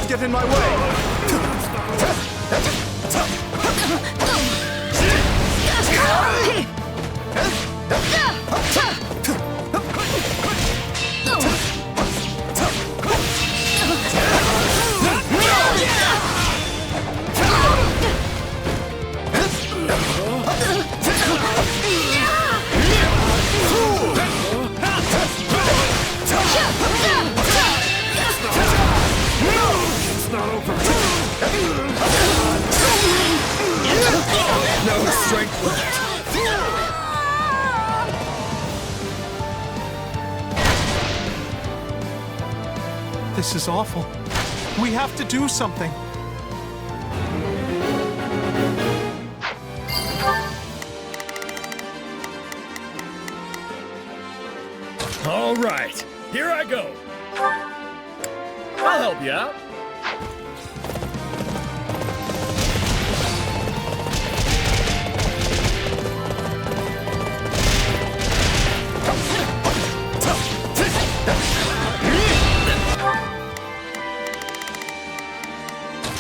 get in my way! No strength left. This is awful. We have to do something. All right, here I go. I'll help you out.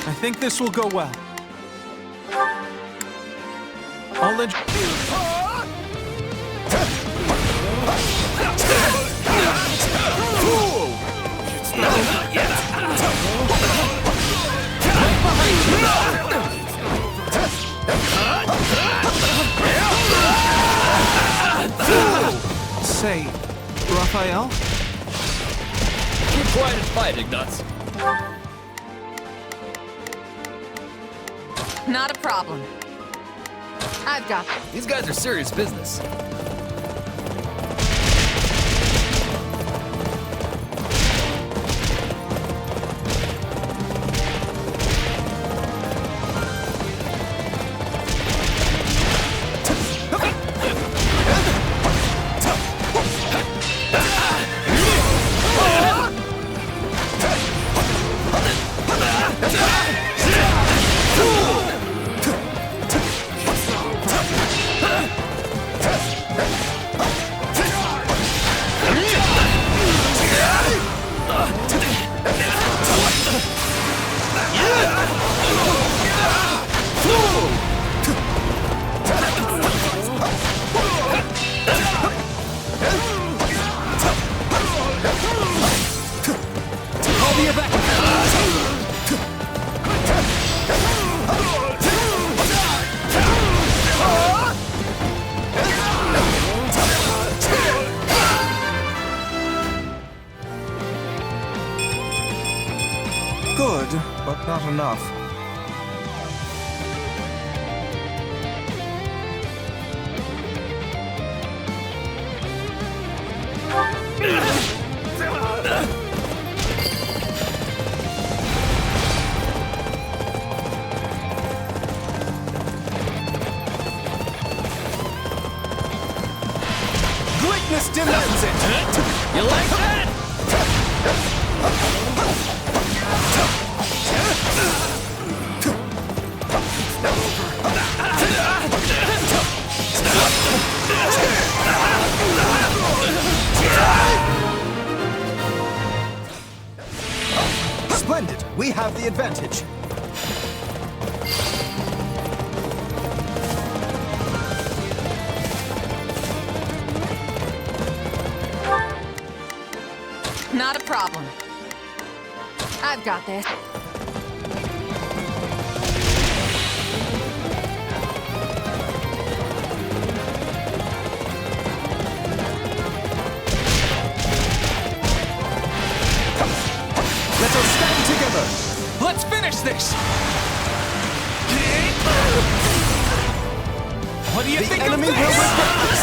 I think this will go well. I'll let Say, Raphael? Keep quiet and fight, Ignatz. Not a problem. I've got this. These guys are serious business. Good, but not enough. Greatness demands it! You like that? Splendid! We have the advantage. Not a problem. I've got this. Let us stand together! Let's finish this! What do you think of this? Will regret this!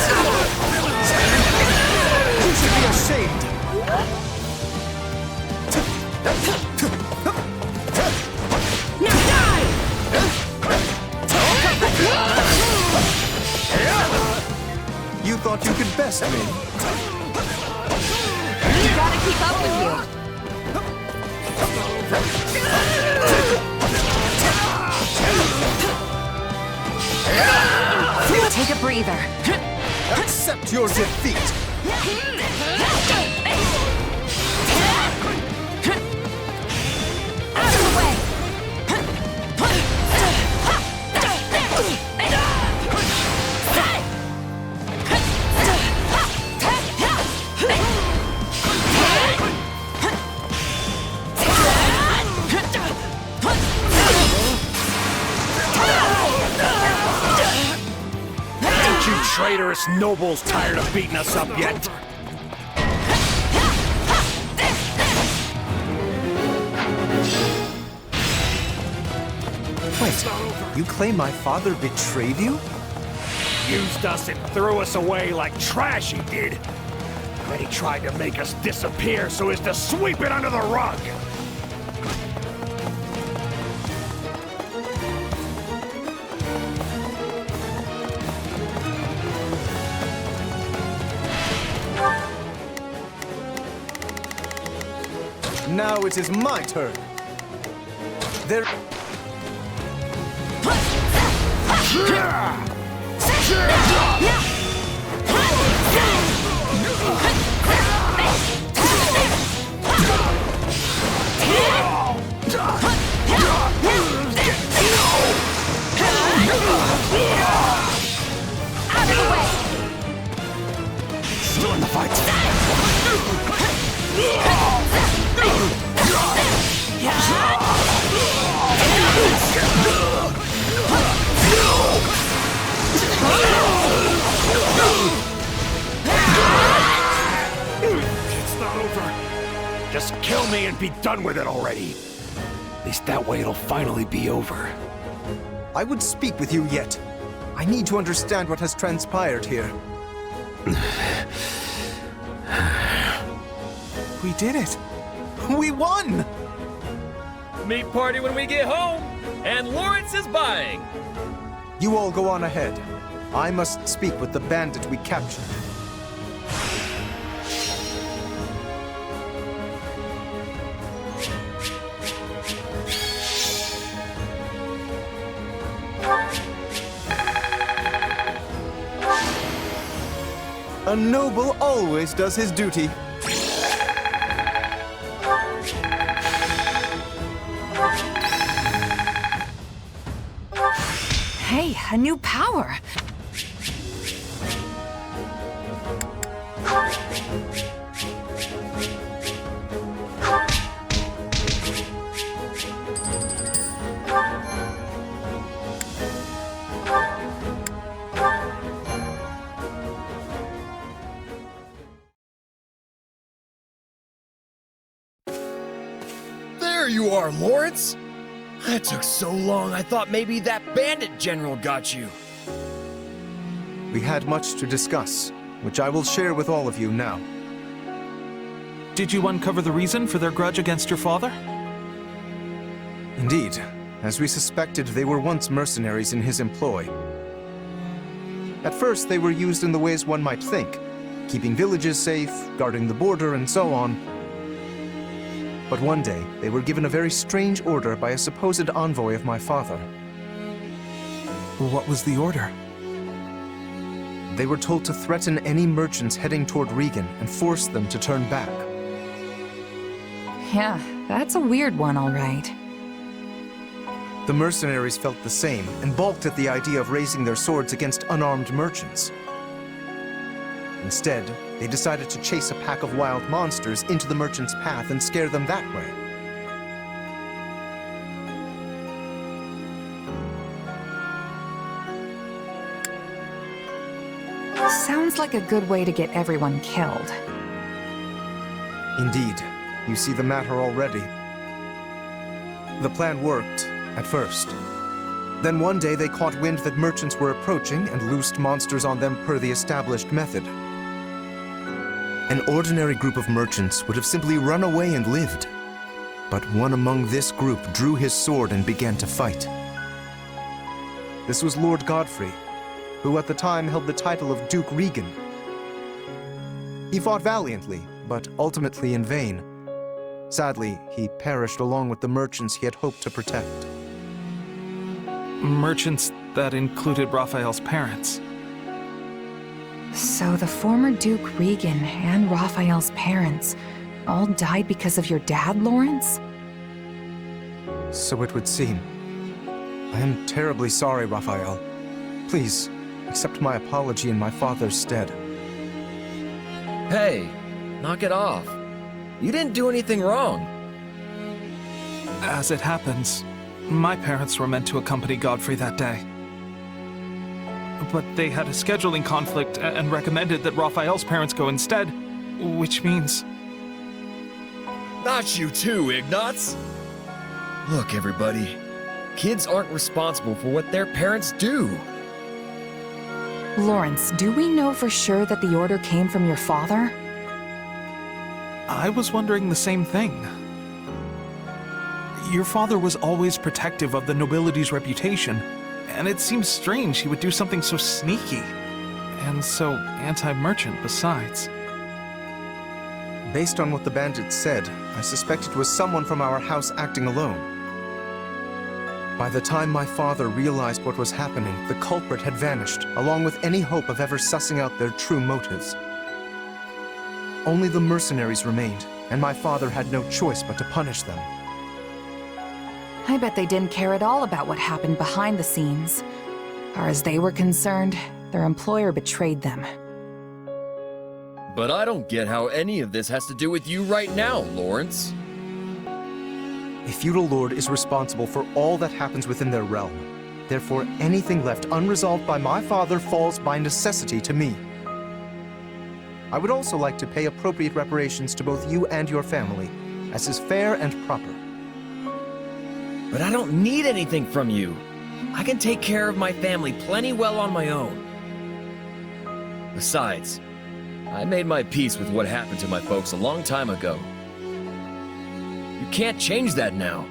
You should be ashamed! Now die! You thought you could best me? You gotta keep up with you. Take a breather. Accept your defeat! traitorous nobles tired of beating us up yet? Wait, you claim my father betrayed you? Used us and threw us away like trash he did. Then he tried to make us disappear so as to sweep it under the rug. Now it is my turn. There... Out of the way! Still in the fight. It's not over. Just kill me and be done with it already. At least that way it'll finally be over. I would speak with you yet. I need to understand what has transpired here. We did it! We won! Meat party when we get home, and Lorenz is buying. You all go on ahead. I must speak with the bandit we captured. A noble always does his duty. Hey, a new power. There you are, Lorenz. That took so long, I thought maybe that bandit general got you. We had much to discuss, which I will share with all of you now. Did you uncover the reason for their grudge against your father? Indeed. As we suspected, they were once mercenaries in his employ. At first, they were used in the ways one might think, keeping villages safe, guarding the border, and so on. But one day, they were given a very strange order by a supposed envoy of my father. What was the order? They were told to threaten any merchants heading toward Regan and force them to turn back. Yeah, that's a weird one, all right. The mercenaries felt the same and balked at the idea of raising their swords against unarmed merchants. Instead, they decided to chase a pack of wild monsters into the merchant's path and scare them that way. Sounds like a good way to get everyone killed. Indeed, you see the matter already. The plan worked, at first. Then one day they caught wind that merchants were approaching and loosed monsters on them per the established method. An ordinary group of merchants would have simply run away and lived. But one among this group drew his sword and began to fight. This was Lord Godfrey, who at the time held the title of Duke Regan. He fought valiantly, but ultimately in vain. Sadly, he perished along with the merchants he had hoped to protect. Merchants that included Raphael's parents. So the former Duke Regan and Raphael's parents all died because of your dad, Lorenz? So it would seem. I am terribly sorry, Raphael. Please, accept my apology in my father's stead. Hey, knock it off. You didn't do anything wrong. As it happens, my parents were meant to accompany Godfrey that day. but they had a scheduling conflict and recommended that Raphael's parents go instead, which means... Not you too, Ignatz! Look, everybody. Kids aren't responsible for what their parents do. Lorenz, do we know for sure that the order came from your father? I was wondering the same thing. Your father was always protective of the nobility's reputation, and it seems strange he would do something so sneaky, and so anti-merchant besides. Based on what the bandits said, I suspect it was someone from our house acting alone. By the time my father realized what was happening, the culprit had vanished, along with any hope of ever sussing out their true motives. Only the mercenaries remained, and my father had no choice but to punish them. I bet they didn't care at all about what happened behind the scenes. Far as they were concerned, their employer betrayed them. But I don't get how any of this has to do with you right now, Lorenz. A feudal lord is responsible for all that happens within their realm. Therefore, anything left unresolved by my father falls by necessity to me. I would also like to pay appropriate reparations to both you and your family, as is fair and proper. But I don't need anything from you. I can take care of my family plenty well on my own. Besides, I made my peace with what happened to my folks a long time ago. You can't change that now.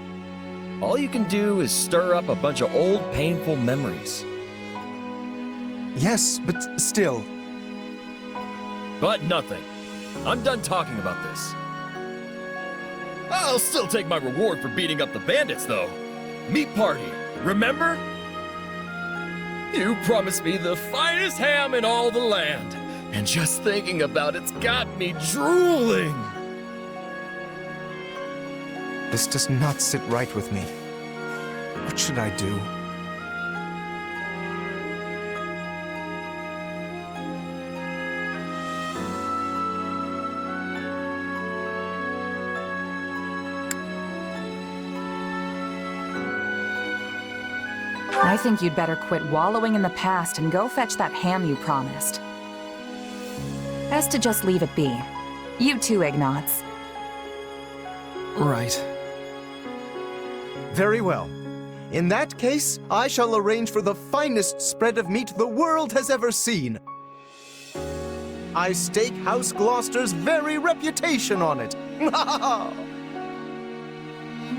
All you can do is stir up a bunch of old, painful memories. Yes, but still... But nothing. I'm done talking about this. I'll still take my reward for beating up the bandits, though. Meat party, remember? You promised me the finest ham in all the land, and just thinking about it's got me drooling. This does not sit right with me. What should I do? I think you'd better quit wallowing in the past and go fetch that ham you promised. Best to just leave it be. You too, Ignatz. Right. Very well. In that case, I shall arrange for the finest spread of meat the world has ever seen. I stake House Gloucester's very reputation on it.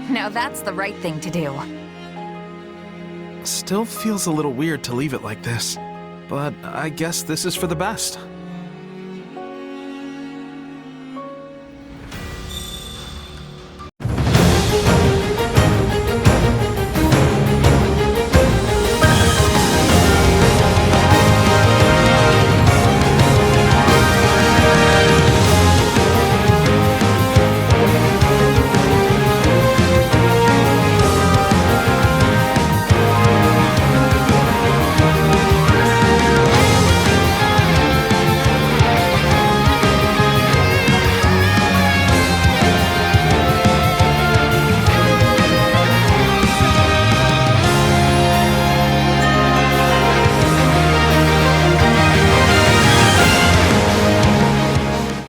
Now that's the right thing to do. Still feels a little weird to leave it like this, but I guess this is for the best.